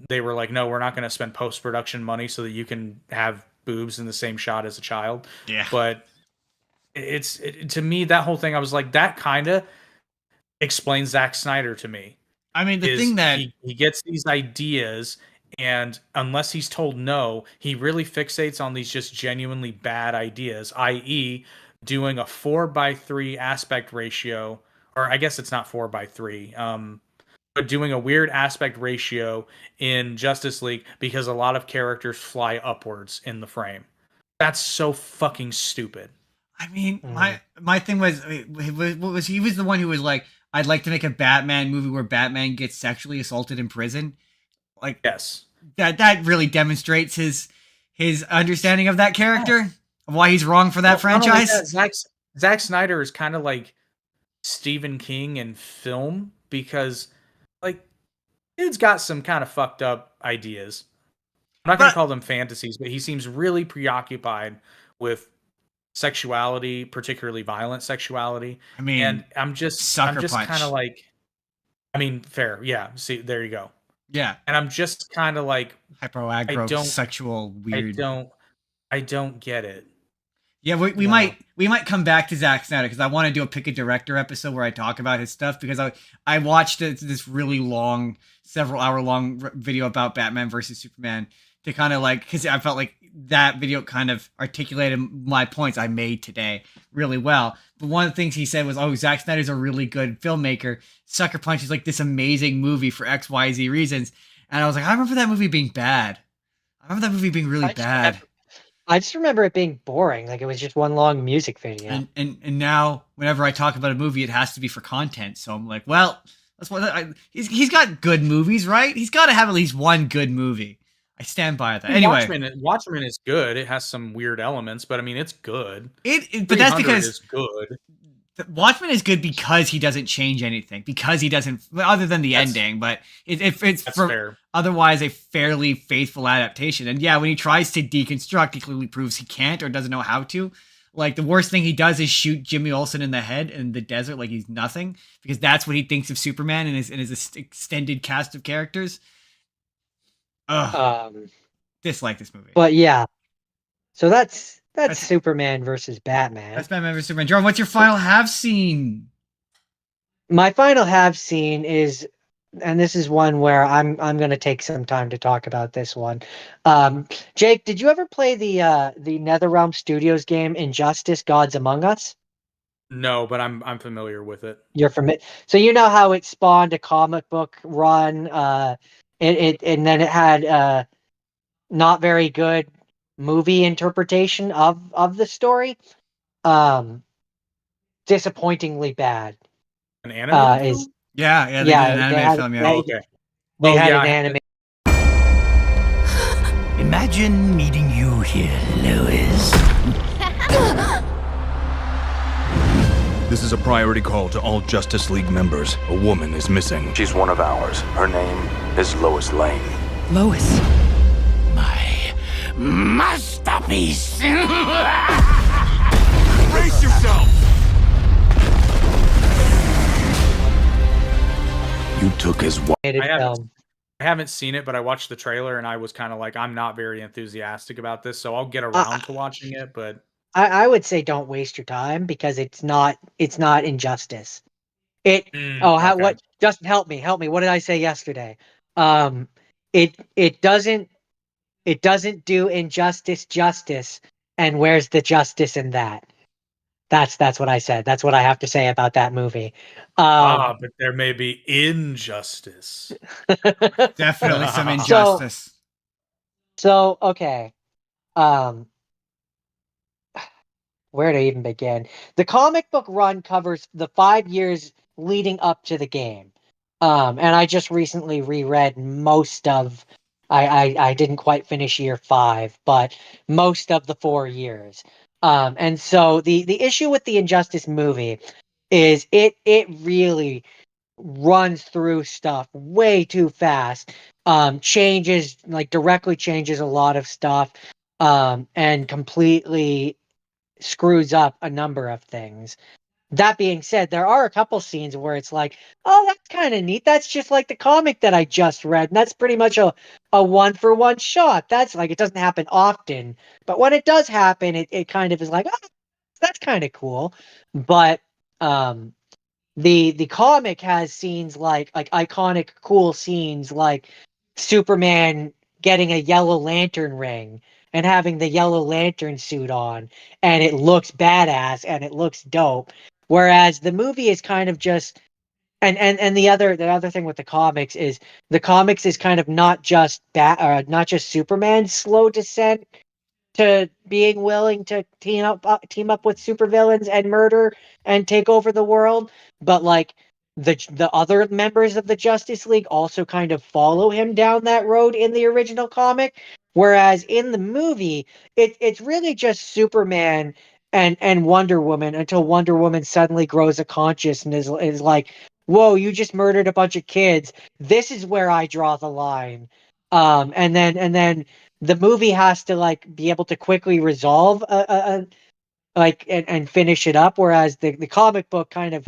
they were like, no, we're not going to spend post-production money so that you can have boobs in the same shot as a child. Yeah. But to me, that whole thing, I was like, that kind of explains Zack Snyder to me. I mean, the thing that he gets these ideas, and unless he's told no, he really fixates on these just genuinely bad ideas, i.e. doing a 4:3 aspect ratio, or I guess it's not 4:3, but doing a weird aspect ratio in Justice League because a lot of characters fly upwards in the frame. That's so fucking stupid. I mean, my thing was he was the one who was like, I'd like to make a Batman movie where Batman gets sexually assaulted in prison. Like, yes, that really demonstrates his understanding of that character, of why he's wrong for that franchise. Zack Snyder is kind of like Stephen King in film because, like, dude's got some kind of fucked up ideas. I'm not going to call them fantasies, but he seems really preoccupied with sexuality, particularly violent sexuality. I mean, and I'm just Sucker Punch. kind of like, I mean, fair, yeah. See, there you go. Yeah, And I'm just kind of like, hyper aggro, sexual, weird. I don't get it. Yeah, we might come back to Zack Snyder because I want to do a pick a director episode where I talk about his stuff because I watched this really long, several hour long video about Batman versus Superman to kind of like, because I felt like that video kind of articulated my points I made today really well. But one of the things he said was, "Oh, Zack Snyder's a really good filmmaker. Sucker Punch is like this amazing movie for XYZ reasons." And I was like, I remember that movie being bad. I remember that movie being really bad. I just remember it being boring. Like it was just one long music video. And now whenever I talk about a movie, it has to be for content. So I'm like, well, that's what he's got good movies, right? He's got to have at least one good movie. I stand by that. Anyway, Watchmen is good. It has some weird elements, but I mean, it's good. But that's because it's good. Watchmen is good because he doesn't change anything, because he doesn't, other than the ending. But it's fair. Otherwise a fairly faithful adaptation. And yeah, when he tries to deconstruct, he clearly proves he can't or doesn't know how to. Like the worst thing he does is shoot Jimmy Olsen in the head in the desert like he's nothing, because that's what he thinks of Superman and his extended cast of characters. Dislike this movie. But yeah, so that's Superman versus Batman. That's Batman versus Superman. Jordan, what's your final have seen? My final have seen is, and this is one where I'm going to take some time to talk about this one. Jake, did you ever play the NetherRealm Studios game Injustice: Gods Among Us? No, but I'm familiar with it. You're familiar, so you know how it spawned a comic book run. And then it had not very good movie interpretation of the story. Disappointingly bad. An animated film? Yeah, they did an animated film. Yeah, okay. They had an animated. Imagine meeting you here, Lois. This is a priority call to all Justice League members. A woman is missing. She's one of ours. Her name is Lois Lane. Lois. My masterpiece. Brace yourself! You took his wife. I haven't seen it, but I watched the trailer and I was kind of like, I'm not very enthusiastic about this, so I'll get around to watching it. But I would say don't waste your time because it's not Injustice. What? Justin, help me. What did I say yesterday? It doesn't do Injustice justice. And where's the justice in that? That's what I said. That's what I have to say about that movie. But there may be injustice. Definitely some injustice. So okay. Where to even begin? The comic book run covers the 5 years leading up to the game. And I just recently reread most of I didn't quite finish year 5, but most of the 4 years. And so the issue with the Injustice movie is it really runs through stuff way too fast. Directly changes a lot of stuff, and completely screws up a number of things. That being said, there are a couple scenes where it's like, oh, that's kind of neat. That's just like the comic that I just read. And that's pretty much a one-for-one shot. That's like, it doesn't happen often. But when it does happen, it kind of is like, oh, that's kind of cool. But the comic has scenes like iconic, cool scenes like Superman getting a Yellow Lantern ring and having the Yellow Lantern suit on, and it looks badass and it looks dope. Whereas the movie is kind of just, and the other thing with the comics is kind of not just Superman's slow descent to being willing to team up with supervillains and murder and take over the world, but like the other members of the Justice League also kind of follow him down that road in the original comic. Whereas in the movie, it's really just Superman and Wonder Woman until Wonder Woman suddenly grows a conscience and is like, whoa, you just murdered a bunch of kids. This is where I draw the line. And then the movie has to like be able to quickly resolve like and finish it up, whereas the comic book kind of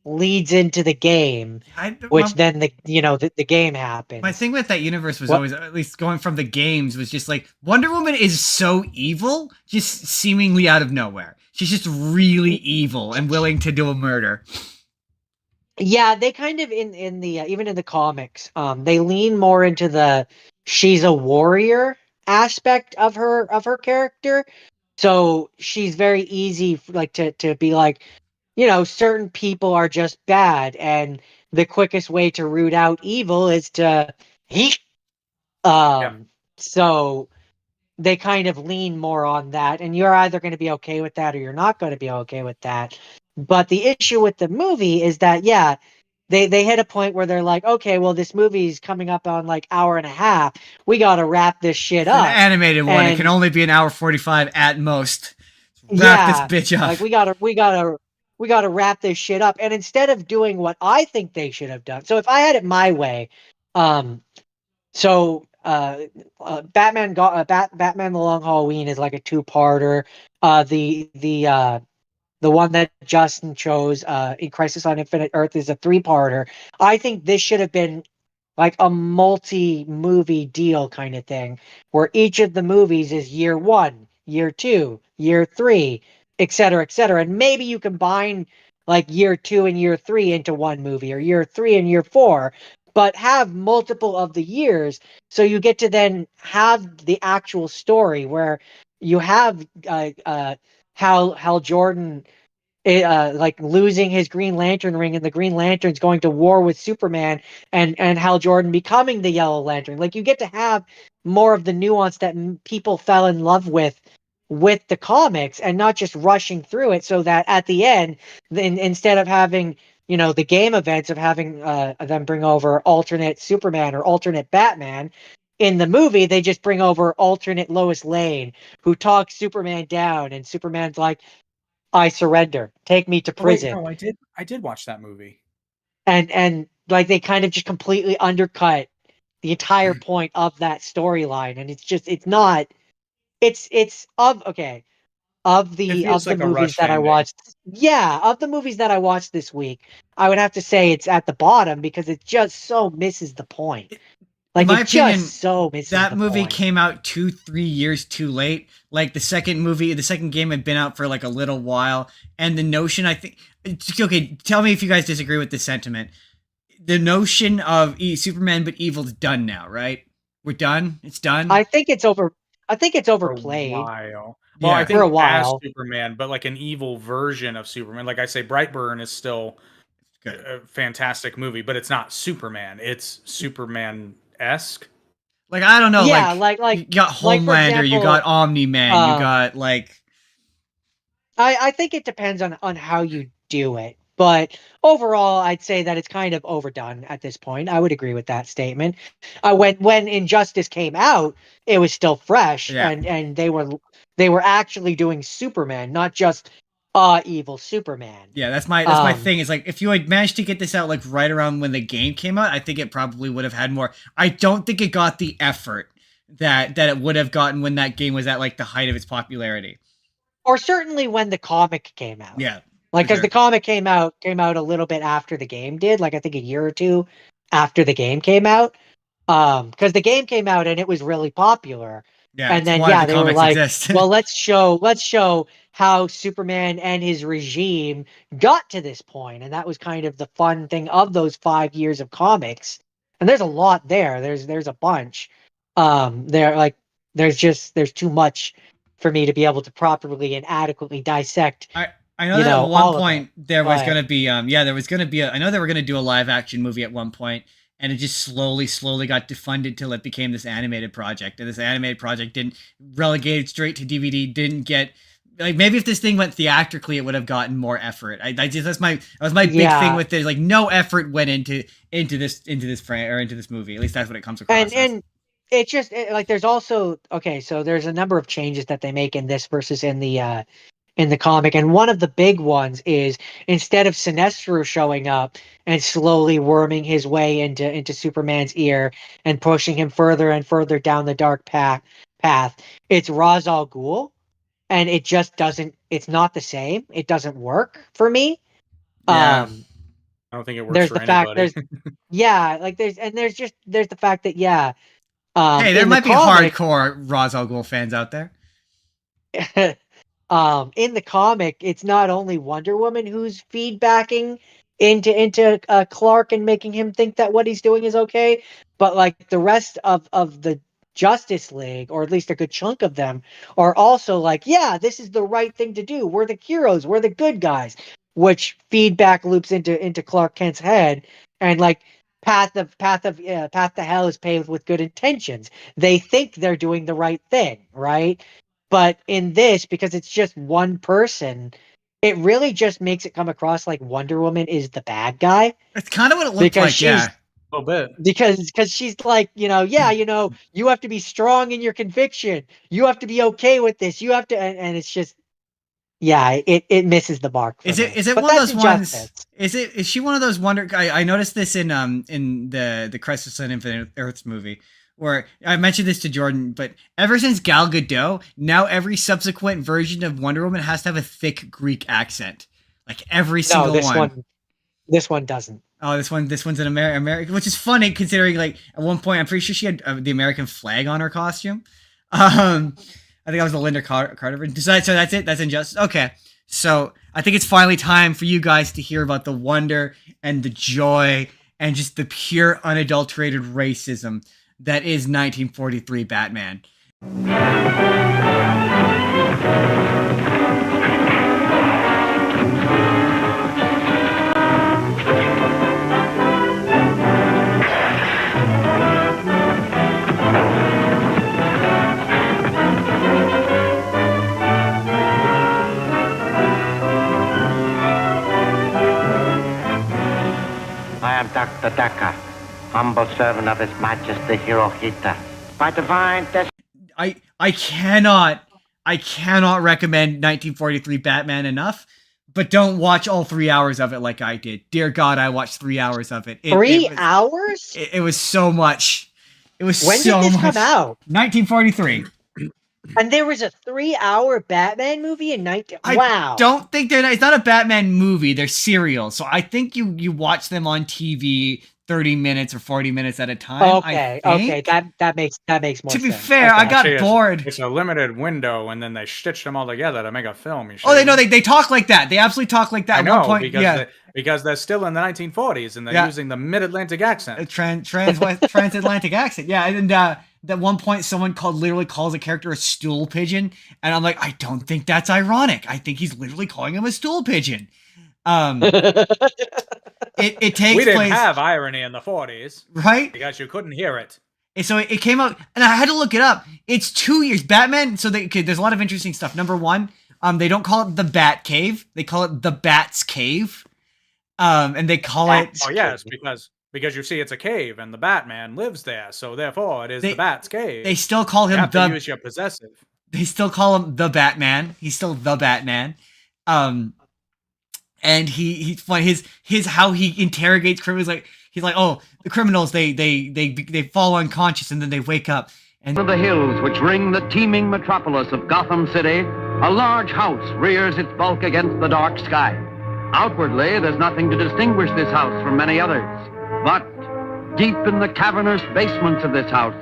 leads into the game, which then the game happens. My thing with that universe was What- always, at least going from the games, was just like Wonder Woman is so evil, just seemingly out of nowhere. She's just really evil and willing to do a murder. Yeah, they kind of in the even in the comics, they lean more into the she's a warrior aspect of her character. So she's very easy like to be like, certain people are just bad, and the quickest way to root out evil is to hate. So they kind of lean more on that, and you're either going to be okay with that or you're not going to be okay with that. But the issue with the movie is that, yeah, they hit a point where they're like, okay, well, this movie's coming up on like hour and a half. We got to wrap this shit It's up. an animated one. It can only be an hour 45 at most. Wrap this bitch up. Like we gotta wrap this shit up. And instead of doing what I think they should have done, so if I had it my way, Batman Batman: The Long Halloween is like a two-parter. The one that Justin chose, in Crisis on Infinite Earth, is a three-parter. I think this should have been like a multi-movie deal kind of thing, where each of the movies is year 1, year 2, year 3, etc., etc. And maybe you combine like year 2 and year 3 into one movie, or year 3 and year 4, but have multiple of the years, so you get to then have the actual story where you have Hal Jordan like losing his Green Lantern ring, and the Green Lantern's going to war with Superman, and Hal Jordan becoming the Yellow Lantern. Like, you get to have more of the nuance that people fell in love with the comics, and not just rushing through it, so that at the end, then instead of having the game events of having them bring over alternate Superman or alternate Batman, in the movie they just bring over alternate Lois Lane, who talks Superman down, and Superman's like, I surrender. Take me to prison. Oh, wait, no, I did watch that movie. And like they kind of just completely undercut the entire point of that storyline, and it's not. It's of okay. Of the movies that I watched, of the movies that I watched this week, I would have to say it's at the bottom, because it just so misses the point. Like, in my opinion, just so misses that movie point. came out 2-3 years too late. Like the second game had been out for like a little while, and the notion, I think, okay, tell me if you guys disagree with this sentiment. The notion of Superman but evil's done now, right? We're done. It's done. I think it's overplayed. For a while. Well, I think for a while. as Superman, but like an evil version of Superman. Like I say, Brightburn is still a fantastic movie, but it's not Superman. It's Superman-esque. Like, I don't know. Yeah, like you got Homelander, like, for example, you got Omni-Man, you got like. I think it depends on how you do it, but overall, I'd say that it's kind of overdone at this point. I would agree with that statement. When Injustice came out, it was still fresh, and they were actually doing Superman, not just evil Superman. Yeah, that's my thing. Is like, if you had managed to get this out like right around when the game came out, I think it probably would have had more. I don't think it got the effort that it would have gotten when that game was at like the height of its popularity. Or certainly when the comic came out. Yeah. Like, because the comic came out a little bit after the game did, like I think a year or two after the game came out. Because the game came out and it was really popular. Yeah, and then they were like, well, let's show how Superman and his regime got to this point, and that was kind of the fun thing of those 5 years of comics. And there's a lot there. There's a bunch. There's too much for me to be able to properly and adequately dissect. I know that at one point there was going to be there was going to be I know they were going to do a live action movie at one point, and it just slowly got defunded till it became this animated project. And this animated project didn't relegated straight to DVD, didn't get, like, maybe if this thing went theatrically, it would have gotten more effort. That was my big thing with this. Like, no effort went into this movie. At least that's what it comes across. And it's just like there's also so there's a number of changes that they make in this versus in the comic, and one of the big ones is, instead of Sinestro showing up and slowly worming his way into Superman's ear and pushing him further and further down the dark path, it's Ra's al Ghul. and it just doesn't. It's not the same. It doesn't work for me. Yeah. I don't think it works There's for the fact. anybody. There's the fact that Hey, there in the might be comic, hardcore Ra's al Ghul fans out there. in the comic, it's not only Wonder Woman who's feedbacking into Clark and making him think that what he's doing is okay, but like the rest of the Justice League, or at least a good chunk of them, are also like, yeah, this is the right thing to do. We're the heroes. We're the good guys, which feedback loops into Clark Kent's head, and like path to hell is paved with good intentions. They think they're doing the right thing, right? But in this, because it's just one person, it really just makes it come across like Wonder Woman is the bad guy. It's kind of what it looked Because like, yeah. A little bit. Because she's like, you have to be strong in your conviction. You have to be okay with this. You have to, and it's just, it misses the mark. Is it But one of that's those ones? injustice. Is she one of those Wonder? I noticed this in the Crisis on Infinite Earths movie, where I mentioned this to Jordan, but ever since Gal Gadot, now every subsequent version of Wonder Woman has to have a thick Greek accent, like every single one. This one doesn't. Oh, this one's an American, which is funny considering like at one point I'm pretty sure she had the American flag on her costume. I think that was the Linda Carter. So that's it. That's Injustice. Okay, so I think it's finally time for you guys to hear about the wonder and the joy and just the pure unadulterated racism that is 1943 Batman. I am Dr. Decker, humble servant of His Majesty Hirohito. By divine I cannot recommend 1943 Batman enough, but don't watch all 3 hours of it like I did. Dear God, I watched 3 hours of it. 3 hours? It was so much. It was when so did this much. come out? 1943. And there was a 3-hour Batman movie in 19. Wow. I don't think it's not a Batman movie. They're serials. So I think you watch them on TV 30 minutes or 40 minutes at a time. Okay. That makes more sense. To be fair, I got bored. It's a limited window, and then they stitched them all together to make a film. They talk like that. They absolutely talk like that. I know, at one point, because they're still in the 1940s and they're using the mid-Atlantic accent. Transatlantic accent. Yeah, and at one point someone literally calls a character a stool pigeon, and I'm like, I don't think that's ironic. I think he's literally calling him a stool pigeon. It takes We didn't place, have irony in the 40s, right? Because you couldn't hear it. And so it came out, and I had to look it up. It's 2 years. Batman. So there's a lot of interesting stuff. Number one, they don't call it the Bat Cave. They call it the Bat's Cave. And they call it. Oh yes, because you see, it's a cave, and the Batman lives there, so therefore it is the Bat's cave. They still call him you have to use your possessive. They still call him the Batman. He's still the Batman. And he's funny. His how he interrogates criminals. He's like, oh, the criminals they fall unconscious and then they wake up. And of the hills which ring the teeming metropolis of Gotham City, a large house rears its bulk against the dark sky. Outwardly, there's nothing to distinguish this house from many others. But deep in the cavernous basements of this house,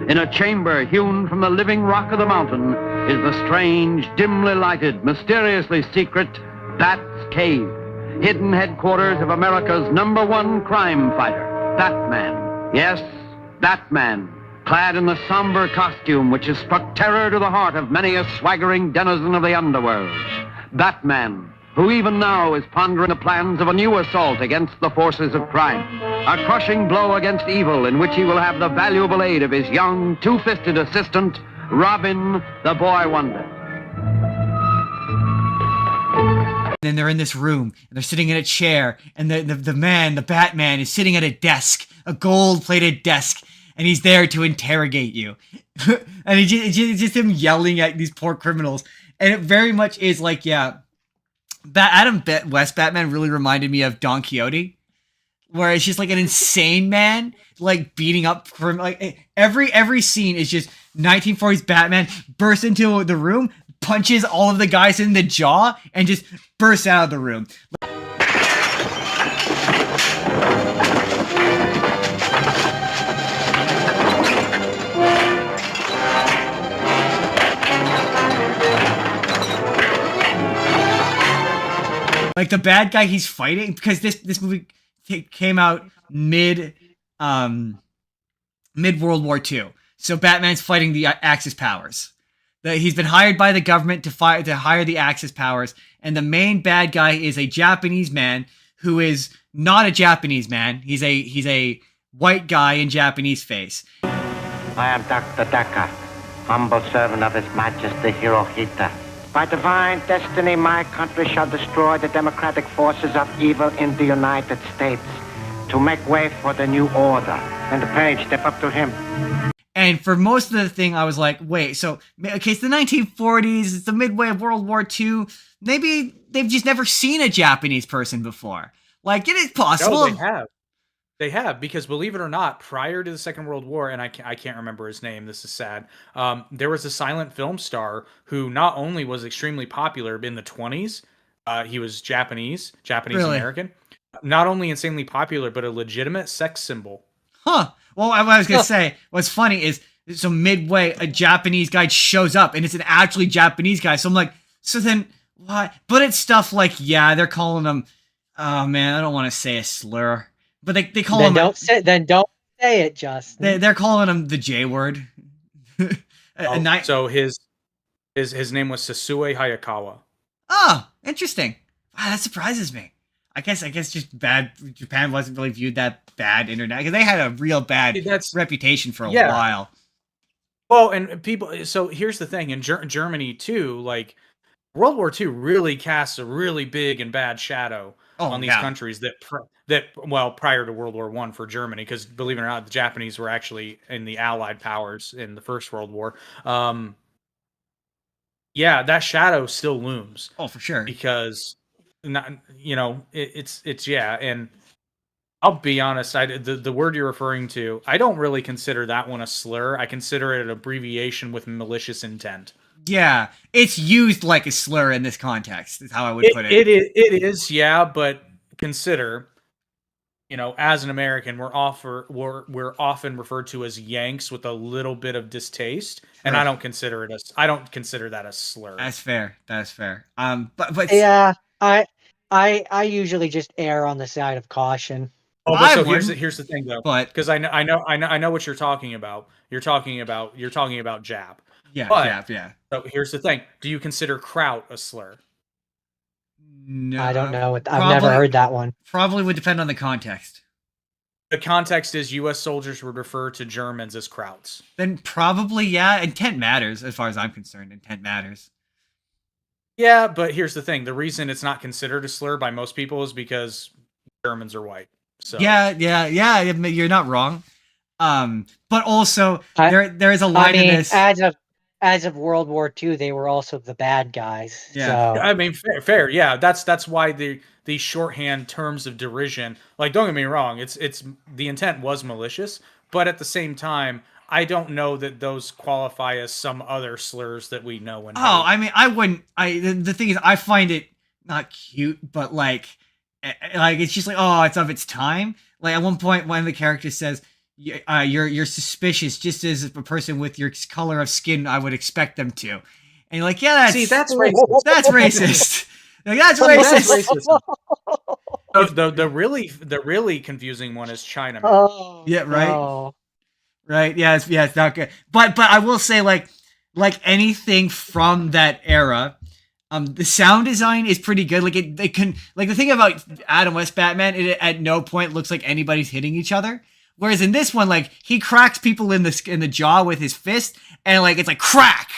in a chamber hewn from the living rock of the mountain, is the strange, dimly lighted, mysteriously secret Bat's Cave, hidden headquarters of America's #1 crime fighter, Batman. Yes, Batman, clad in the somber costume which has struck terror to the heart of many a swaggering denizen of the underworld. Batman, who even now is pondering the plans of a new assault against the forces of crime. A crushing blow against evil in which he will have the valuable aid of his young, two-fisted assistant, Robin, the Boy Wonder. then they're in this room and they're sitting in a chair, and the Batman is sitting at a desk, a gold-plated desk, and he's there to interrogate you. And it's just him yelling at these poor criminals. And it very much is like, yeah, Adam West Batman really reminded me of Don Quixote, where it's just like an insane man, like beating up like every scene is just 1940s Batman bursts into the room, punches all of the guys in the jaw and just bursts out of the room. Like the bad guy he's fighting, because this movie came out mid World War II. So Batman's fighting the Axis powers. He's been hired by the government to hire the Axis powers, and the main bad guy is a Japanese man who is not a Japanese man. He's a white guy in Japanese face. I am Dr. Daka, humble servant of His Majesty Hirohito. By divine destiny, my country shall destroy the democratic forces of evil in the United States to make way for the new order. And the page, step up to him. And for most of the thing, I was like, wait, so, okay, it's the 1940s, it's the midway of World War II. Maybe they've just never seen a Japanese person before. Like, it is possible. No, they have, because believe it or not, prior to the Second World War, and I can't remember his name, this is sad, there was a silent film star who not only was extremely popular in the 20s, he was Japanese American, not only insanely popular, but a legitimate sex symbol. Huh. Well, what I was going to say, what's funny is, so midway, a Japanese guy shows up, and it's an actually Japanese guy. So I'm like, so then, why? But it's stuff like, yeah, they're calling him, oh man, I don't want to say a slur. But they call him. Don't say it, Justin. They're calling him the J word. So his name was Sasue Hayakawa. Oh, interesting. Wow, that surprises me. I guess just bad. Japan wasn't really viewed that bad internet because they had a real bad reputation for a while. Well, and people. So here's the thing: in Germany too, like World War II really casts a really big and bad shadow on these countries that prior to World War I for Germany, because believe it or not, the Japanese were actually in the Allied powers in the First World War. Yeah, that shadow still looms. Oh, for sure. Because it's and I'll be honest, the word you're referring to, I don't really consider that one a slur. I consider it an abbreviation with malicious intent. Yeah, it's used like a slur in this context, is how I would put it. It is, yeah, but consider, as an American, we're often referred to as Yanks with a little bit of distaste, and I don't consider that a slur. That's fair. But yeah, I usually just err on the side of caution. Oh, but so here's the thing though, because I know what you're talking about. You're talking about Jap. Yeah, Jap. Yeah. So here's the thing: do you consider kraut a slur? No, I don't know. I've never heard that one. Probably would depend on the context. The context is U.S. soldiers would refer to Germans as krauts. Then probably, yeah. Intent matters, as far as I'm concerned. Intent matters. Yeah, but here's the thing: the reason it's not considered a slur by most people is because Germans are white. So yeah. You're not wrong. But also there is a line in this. As of World War II, they were also the bad guys. Yeah, so. I mean, fair. Yeah, that's why the shorthand terms of derision. Like, don't get me wrong, it's the intent was malicious, but at the same time, I don't know that those qualify as some other slurs that we know. I mean, I wouldn't. The thing is, I find it not cute, but like it's just like, oh, it's of its time. Like at one point, one of the characters says, you're suspicious, just as a person with your color of skin I would expect them to. And you're like, yeah, that's racist. That's racist. Like, that's racist. The really confusing one is China. Oh, yeah, right. No. Right. Yeah, it's not good. But I will say, like anything from that era, the sound design is pretty good. Like they can, like the thing about Adam West Batman, it at no point looks like anybody's hitting each other. Whereas in this one, like he cracks people in the jaw with his fist, and like it's like crack,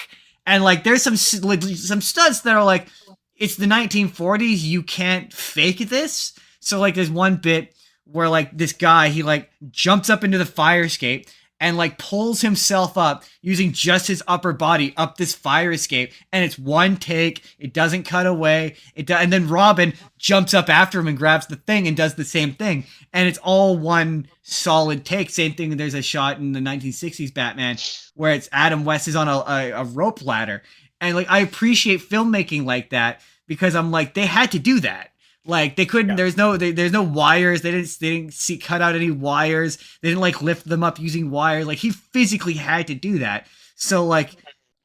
and like there's some stunts that are like, it's the 1940s, you can't fake this. So like there's one bit where like this guy, he like jumps up into the fire escape and like pulls himself up using just his upper body up this fire escape, and it's one take. It doesn't cut away. And then Robin jumps up after him and grabs the thing and does the same thing, and it's all one solid take. Same thing. There's a shot in the 1960s Batman where it's Adam West is on a rope ladder, And like I appreciate filmmaking like that because I'm like they had to do that. Like they couldn't. There's no wires. They didn't cut out any wires. They didn't like lift them up using wires. Like he physically had to do that. So like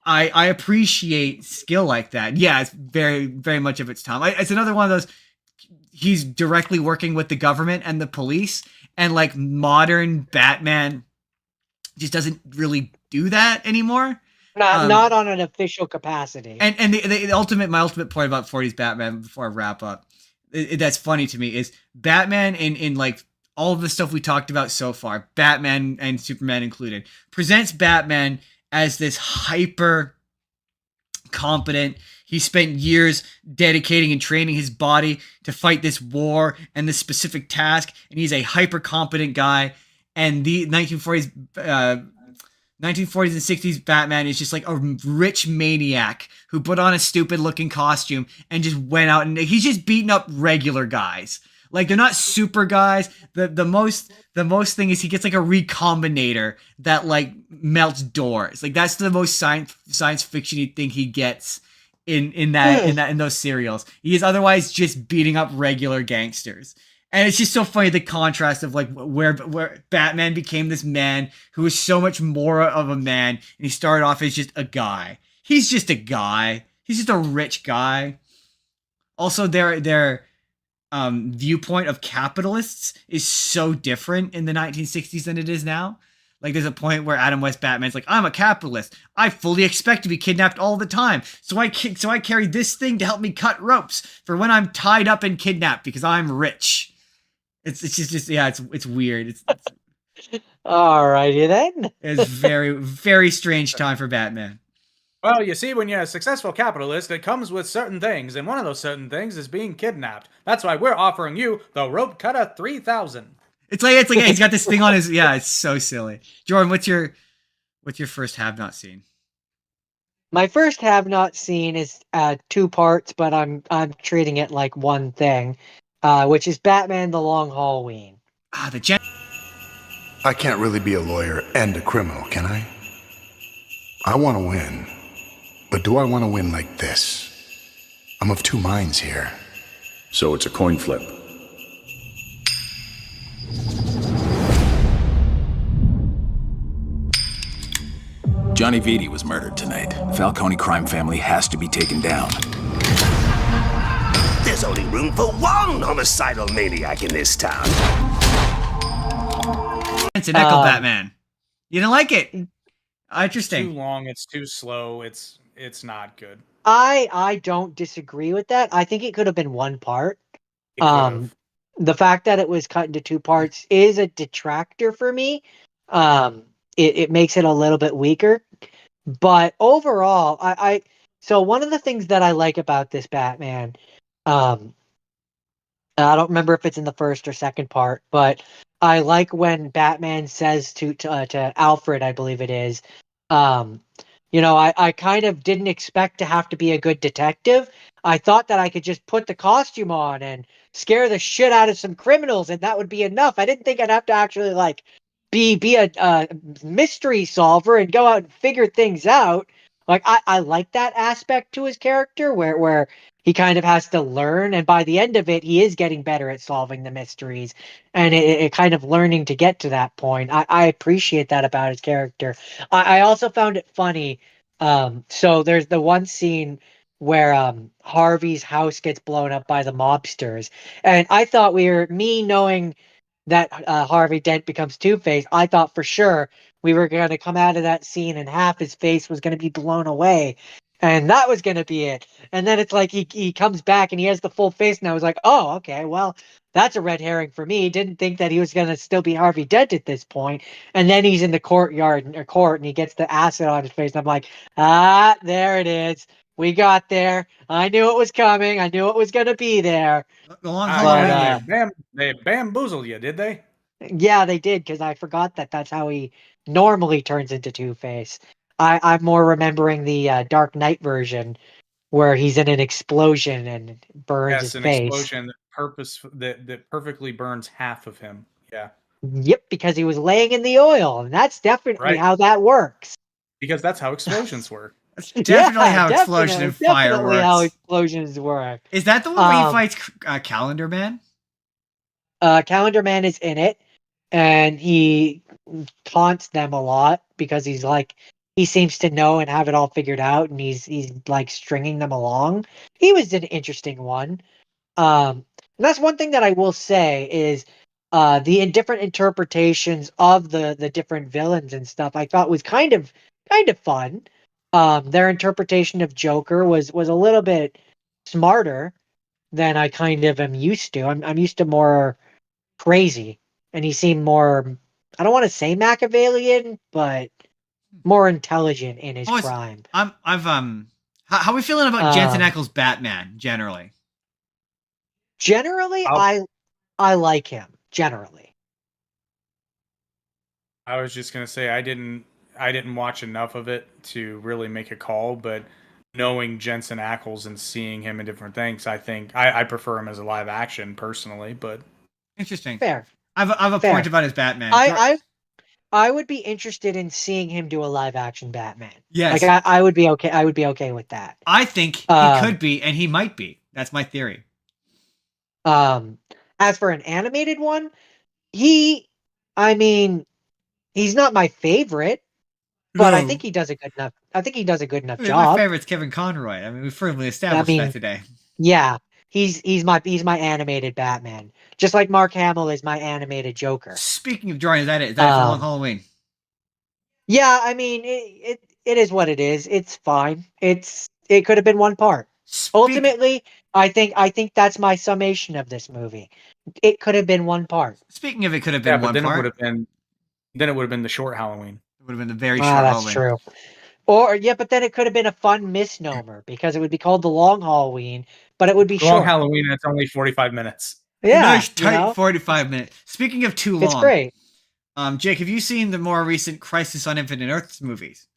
I appreciate skill like that. Yeah, it's very very much of its time. It's another one of those. He's directly working with the government and the police, and like modern Batman just doesn't really do that anymore. Not on an official capacity. And my ultimate point about 40s Batman before I wrap up, that's funny to me is Batman in like all of the stuff we talked about so far, Batman and Superman included, presents Batman as this hyper competent. He spent years dedicating and training his body to fight this war and this specific task, and he's a hyper competent guy. And the 1940s and 60s Batman is just like a rich maniac who put on a stupid looking costume and just went out and he's just beating up regular guys. Like they're not super guys. The most thing is he gets like a recombinator that like melts doors. Like that's the most science fiction-y thing he gets in those serials. He is otherwise just beating up regular gangsters. And it's just so funny the contrast of like where Batman became this man who was so much more of a man, and he started off as just a guy. He's just a guy. He's just a rich guy. Also, their viewpoint of capitalists is so different in the 1960s than it is now. Like there's a point where Adam West Batman's like, I'm a capitalist. I fully expect to be kidnapped all the time. So I carry this thing to help me cut ropes for when I'm tied up and kidnapped because I'm rich. It's just yeah, it's weird. It's alrighty then. It's very very strange time for Batman. Well, you see, when you're a successful capitalist, it comes with certain things, and one of those certain things is being kidnapped. That's why we're offering you the Rope Cutter 3000. It's like he's got this thing on his it's so silly. Jordan, what's your first have not seen? My first have not seen is 2 parts, but I'm treating it like one thing. Which is Batman the Long Halloween. I can't really be a lawyer and a criminal, can I? I want to win. But do I want to win like this? I'm of 2 minds here. So it's a coin flip. Johnny Vitti was murdered tonight. The Falcone crime family has to be taken down. There's only room for one homicidal maniac in this town. It's an Echo Batman. You didn't like it? Interesting. It's too long. It's too slow. It's not good. I don't disagree with that. I think it could have been 1 part. The fact that it was cut into 2 parts is a detractor for me. It makes it a little bit weaker. But overall, so one of the things that I like about this Batman, I don't remember if it's in the first or second part, but I like when Batman says to Alfred, I believe it is, I kind of didn't expect to have to be a good detective. I thought that I could just put the costume on and scare the shit out of some criminals and that would be enough. I didn't think I'd have to actually like be a mystery solver and go out and figure things out. Like I like that aspect to his character where he kind of has to learn, and by the end of it, he is getting better at solving the mysteries, and it kind of learning to get to that point. I appreciate that about his character. I also found it funny. So there's the one scene where Harvey's house gets blown up by the mobsters, and I thought me knowing that Harvey Dent becomes Two-Face, I thought for sure we were going to come out of that scene and half his face was going to be blown away. And that was going to be it. And then it's like he comes back and he has the full face. And I was like, oh, okay, well, that's a red herring for me. Didn't think that he was going to still be Harvey Dent at this point. And then he's in the court and he gets the acid on his face. And I'm like, there it is. We got there. I knew it was coming. I knew it was going to be there. They bamboozled you, did they? Yeah, they did, because I forgot that's how he normally turns into Two-Face. I'm more remembering the Dark Knight version where he's in an explosion and burns his face. Yes, an explosion that perfectly burns half of him. Yeah. Yep, because he was laying in the oil, and that's definitely how that works. Because that's how explosions work. That's definitely how definitely, explosion and fire definitely how works. explosions work. Is that the one where he fights Calendar Man? Calendar Man is in it, and he taunts them a lot because he's like he seems to know and have it all figured out, and he's like stringing them along. He was an interesting one. And that's one thing that I will say is the different interpretations of the different villains and stuff I thought was kind of fun. Their interpretation of Joker was a little bit smarter than I kind of am used to. I'm used to more crazy, and he seemed more, I don't want to say Machiavellian, but more intelligent in his crime. How are we feeling about Jensen Ackles' Batman generally? Generally, I like him. Generally, I was just gonna say I didn't watch enough of it to really make a call, but knowing Jensen Ackles and seeing him in different things, I think I prefer him as a live action personally. But interesting. Fair. I have a point about his Batman. I would be interested in seeing him do a live action Batman. Yes, like I would be okay. I would be okay with that. I think he could be, and he might be. That's my theory. As for an animated one, he's not my favorite, but I think he does a good enough. I think he does a good enough job. My favorite's Kevin Conroy. I mean, we firmly established that today. Yeah, he's my animated Batman, just like Mark Hamill is my animated Joker. Speaking of drawing, is that it for Long Halloween? Yeah, I mean it is what it is. It's fine. It could have been one part. Ultimately, I think that's my summation of this movie. It could have been one part. Speaking of, it could have been one part. Then it would have been the short Halloween. It would have been the very short Halloween. That's true. Or but then it could have been a fun misnomer because it would be called the Long Halloween, but it would be Long short. Halloween, and it's only 45 minutes. Yeah, nice tight 45 minutes. Speaking of too long, it's great. Jake, have you seen the more recent Crisis on Infinite Earths movies?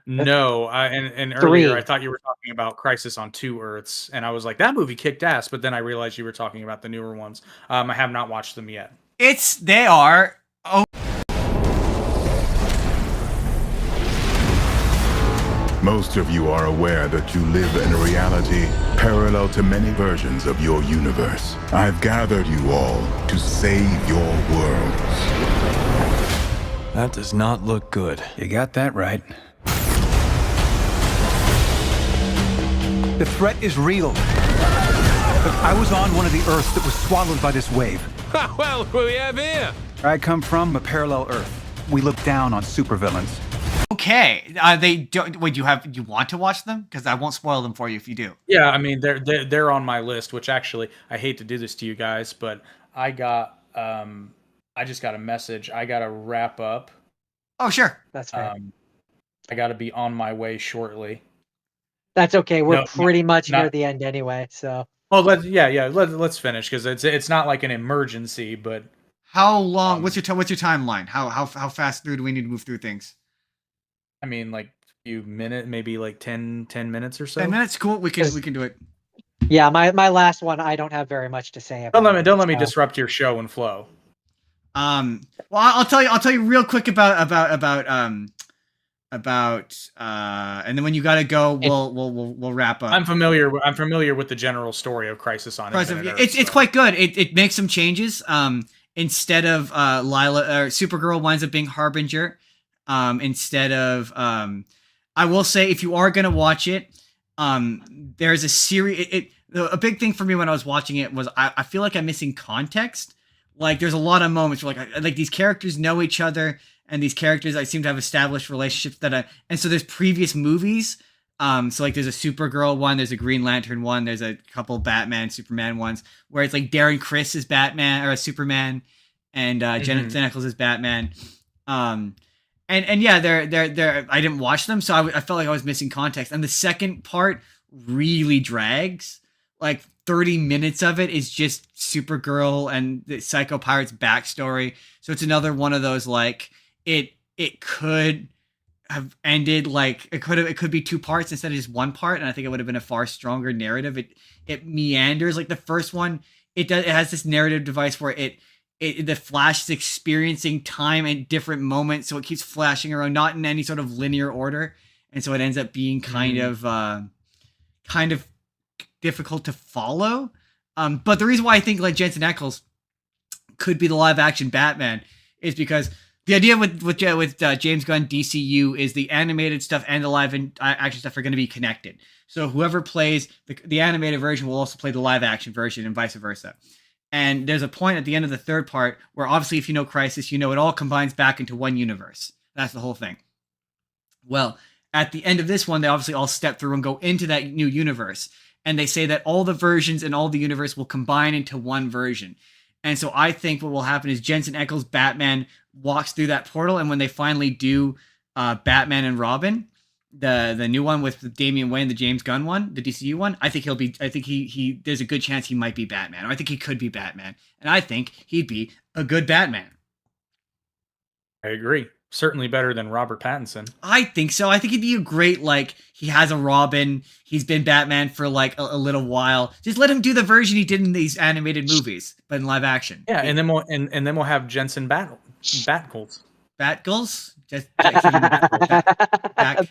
No, and earlier I thought you were talking about Crisis on Two Earths, and I was like, that movie kicked ass. But then I realized you were talking about the newer ones. I have not watched them yet. They are. Most of you are aware that you live in a reality parallel to many versions of your universe. I've gathered you all to save your worlds. That does not look good. You got that right. The threat is real. But I was on one of the Earths that was swallowed by this wave. Well, what do we have here? Where I come from, a parallel Earth. We look down on supervillains. Okay, they don't. Wait, you want to watch them? Because I won't spoil them for you if you do. Yeah, I mean they're on my list. Which actually, I hate to do this to you guys, but I just got a message. I got to wrap up. Oh sure, that's fair. I got to be on my way shortly. That's okay. We're pretty much near the end anyway. So. Oh, let's finish because it's not like an emergency, but. How long? What's your timeline? How fast through do we need to move through things? I mean, like a few minutes, maybe like 10 minutes or so. 10 minutes, cool. We can do it. Yeah, my last one, I don't have very much to say about. Don't let me disrupt your show and flow. Well, I'll tell you real quick about and then when you gotta go, we'll wrap up. I'm familiar with the general story of Crisis on Infinite Earths. It's quite good. It makes some changes. Instead of Lila or Supergirl winds up being Harbinger. Instead of I will say, if you are gonna watch it, there's a series. A big thing for me when I was watching it was I feel like I'm missing context. Like there's a lot of moments where like these characters know each other, and these characters I seem to have established relationships and so there's previous movies. So like there's a Supergirl one, there's a Green Lantern one, there's a couple Batman, Superman ones where it's like Darren Criss is Batman or Superman, and Jensen Ackles is Batman. And yeah, they're I didn't watch them, so I felt like I was missing context. And the second part really drags. Like 30 minutes of it is just Supergirl and the Psycho Pirate's backstory. So it's another one of those like it could have ended like it could be two parts instead of just one part, and I think it would have been a far stronger narrative. It meanders like the first one. It has this narrative device where the Flash is experiencing time at different moments, so it keeps flashing around, not in any sort of linear order. and so it ends up being kind of difficult to follow. But the reason why I think like Jensen Ackles could be the live action Batman is because the idea with James Gunn DCU is the animated stuff and the live action stuff are going to be connected. So whoever plays the animated version will also play the live action version and vice versa. And there's a point at the end of the third part where obviously if you know Crisis, you know it all combines back into one universe. That's the whole thing. Well, at the end of this one, they obviously all step through and go into that new universe. And they say that all the versions in all the universe will combine into one version. And so I think what will happen is Jensen Ackles' Batman walks through that portal, and when they finally do Batman and Robin, the new one with Damian Wayne, the James Gunn one, the DCU one, I think he there's a good chance he might be Batman. Or I think he could be Batman. And I think he'd be a good Batman. I agree. Certainly better than Robert Pattinson. I think so. I think he'd be a great, like, he has a Robin. He's been Batman for like a little while. Just let him do the version he did in these animated movies, but in live action. Yeah, and then we'll have Jensen Batgirls. Batgirls? Just Batgirls.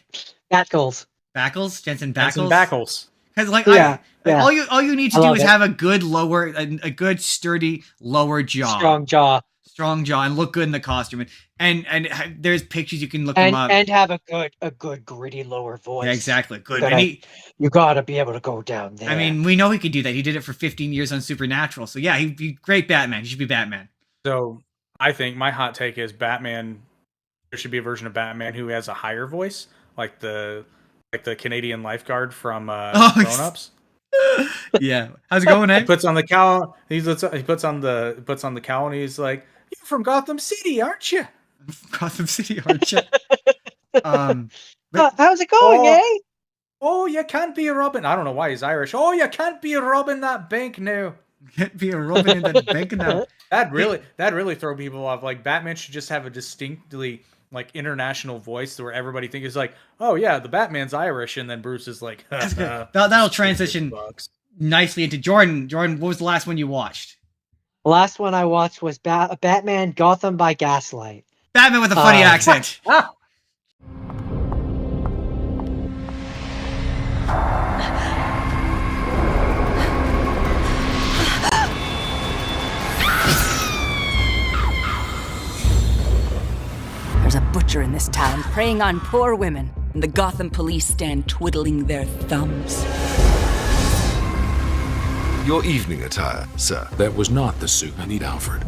Backles? Jensen Backles? Jensen Backles. Because like all you need to do is have a good a good sturdy lower jaw. Strong jaw and look good in the costume. And there's pictures you can look them up. And have a good gritty lower voice. Yeah, exactly. Good. You gotta be able to go down there. I mean, we know he could do that. He did it for 15 years on Supernatural. So yeah, he'd be great Batman. He should be Batman. So I think my hot take is Batman. There should be a version of Batman who has a higher voice, like the Canadian lifeguard from Grown Ups. Yeah, how's it going, Ed? He puts on the cowl. He puts on the cowl, and he's like, "You're from Gotham City, aren't you?" Gotham City, aren't you? How's it going, eh? Oh, you can't be a Robin. I don't know why he's Irish. Oh, you can't be a Robin that bank now. Can't be a Robin in that bank now. That really throw people off. Like Batman should just have a distinctly like international voice where everybody thinks is like, oh yeah, the Batman's Irish, and then Bruce is like, that'll transition nicely into Jordan. Jordan, what was the last one you watched? The last one I watched was Batman Gotham by Gaslight. Batman with a funny accent. There's a butcher in this town preying on poor women, and the Gotham police stand twiddling their thumbs. Your evening attire, sir. That was not the suit. I need Alfred.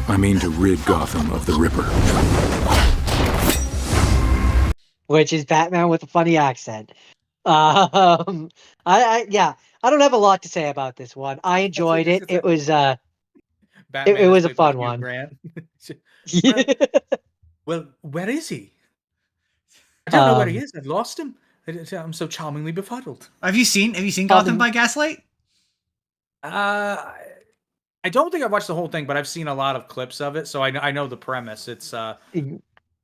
I mean to rid Gotham of the Ripper. Which is Batman with a funny accent. I don't have a lot to say about this one. I enjoyed it. It was it was a fun one. Well, where is he? I don't know where he is. I've lost him. I'm so charmingly befuddled. Have you seen Gotham by Gaslight? I don't think I've watched the whole thing, but I've seen a lot of clips of it, so I know the premise. It's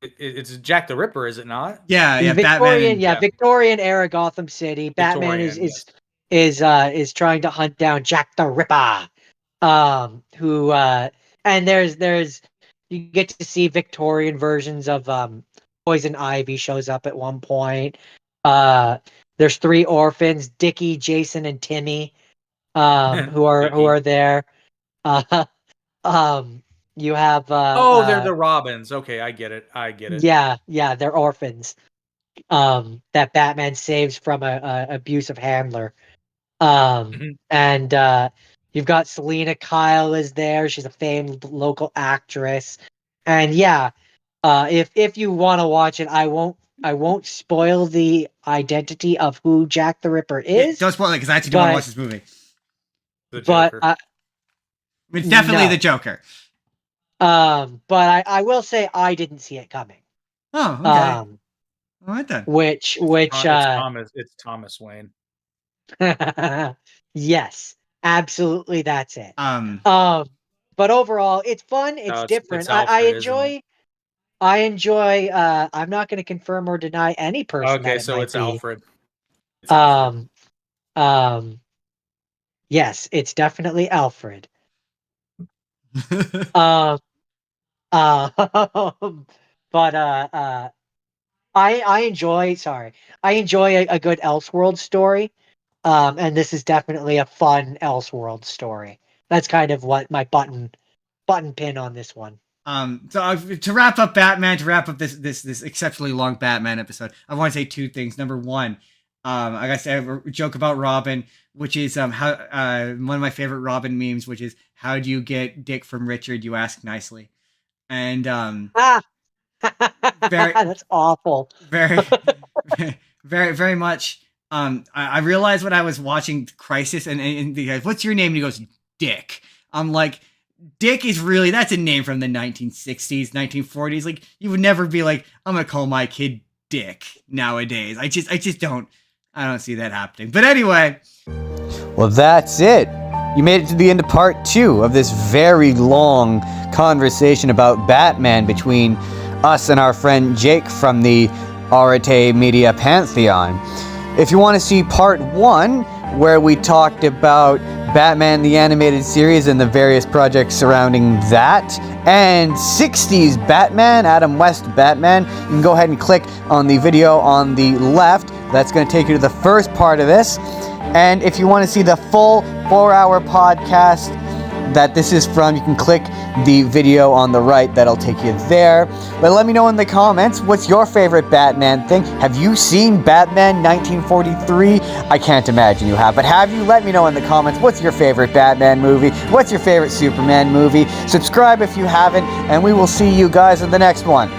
it's Jack the Ripper, is it not? Yeah, Victorian, Batman. Victorian era Gotham City. Batman is trying to hunt down Jack the Ripper. Who and there's you get to see Victorian versions of Poison Ivy shows up at one point. There's 3 orphans, Dickie, Jason, and Timmy, who are there. You have they're the Robins. Okay, I get it. Yeah, they're orphans. That Batman saves from a abusive handler. And you've got Selena Kyle is there. She's a famed local actress. And yeah, if you want to watch it, I won't spoil the identity of who Jack the Ripper is. Don't spoil it because I actually don't want to watch this movie. But it's definitely the Joker. But I will say I didn't see it coming. Oh, okay. All right then. Which it's Thomas Wayne. Yes, absolutely, that's it. But overall, it's fun. It's different. It's Alfred, I enjoy. I'm not going to confirm or deny any person. Okay, so it's Alfred. Yes, it's definitely Alfred. Um, but I enjoy. Sorry, I enjoy a good Elseworld story. And this is definitely a fun Elseworld story. That's kind of what my button pin on this one. To wrap up Batman, to wrap up this exceptionally long Batman episode, I want to say two things. Number one, I gotta say a joke about Robin, which is how one of my favorite Robin memes, which is how do you get Dick from Richard? You ask nicely, and That's awful. very, very much. I realized when I was watching Crisis, and the guy, what's your name? And he goes, Dick. I'm like, Dick is really, that's a name from the 1960s, 1940s. Like, you would never be like, I'm gonna call my kid Dick nowadays. I just don't see that happening. But anyway. Well, that's it. You made it to the end of part 2 of this very long conversation about Batman between us and our friend Jake from the Arete Media Pantheon. If you want to see part 1, where we talked about Batman the Animated Series and the various projects surrounding that, and 60s Batman, Adam West Batman, you can go ahead and click on the video on the left. That's going to take you to the first part of this. And if you want to see the full 4-hour podcast that this is from, you can click the video on the right. That'll take you there. But let me know in the comments, what's your favorite Batman thing? Have you seen Batman 1943? I can't imagine you have, but have you? Let me know in the comments, what's your favorite Batman movie? What's your favorite Superman movie? Subscribe if you haven't, and we will see you guys in the next one.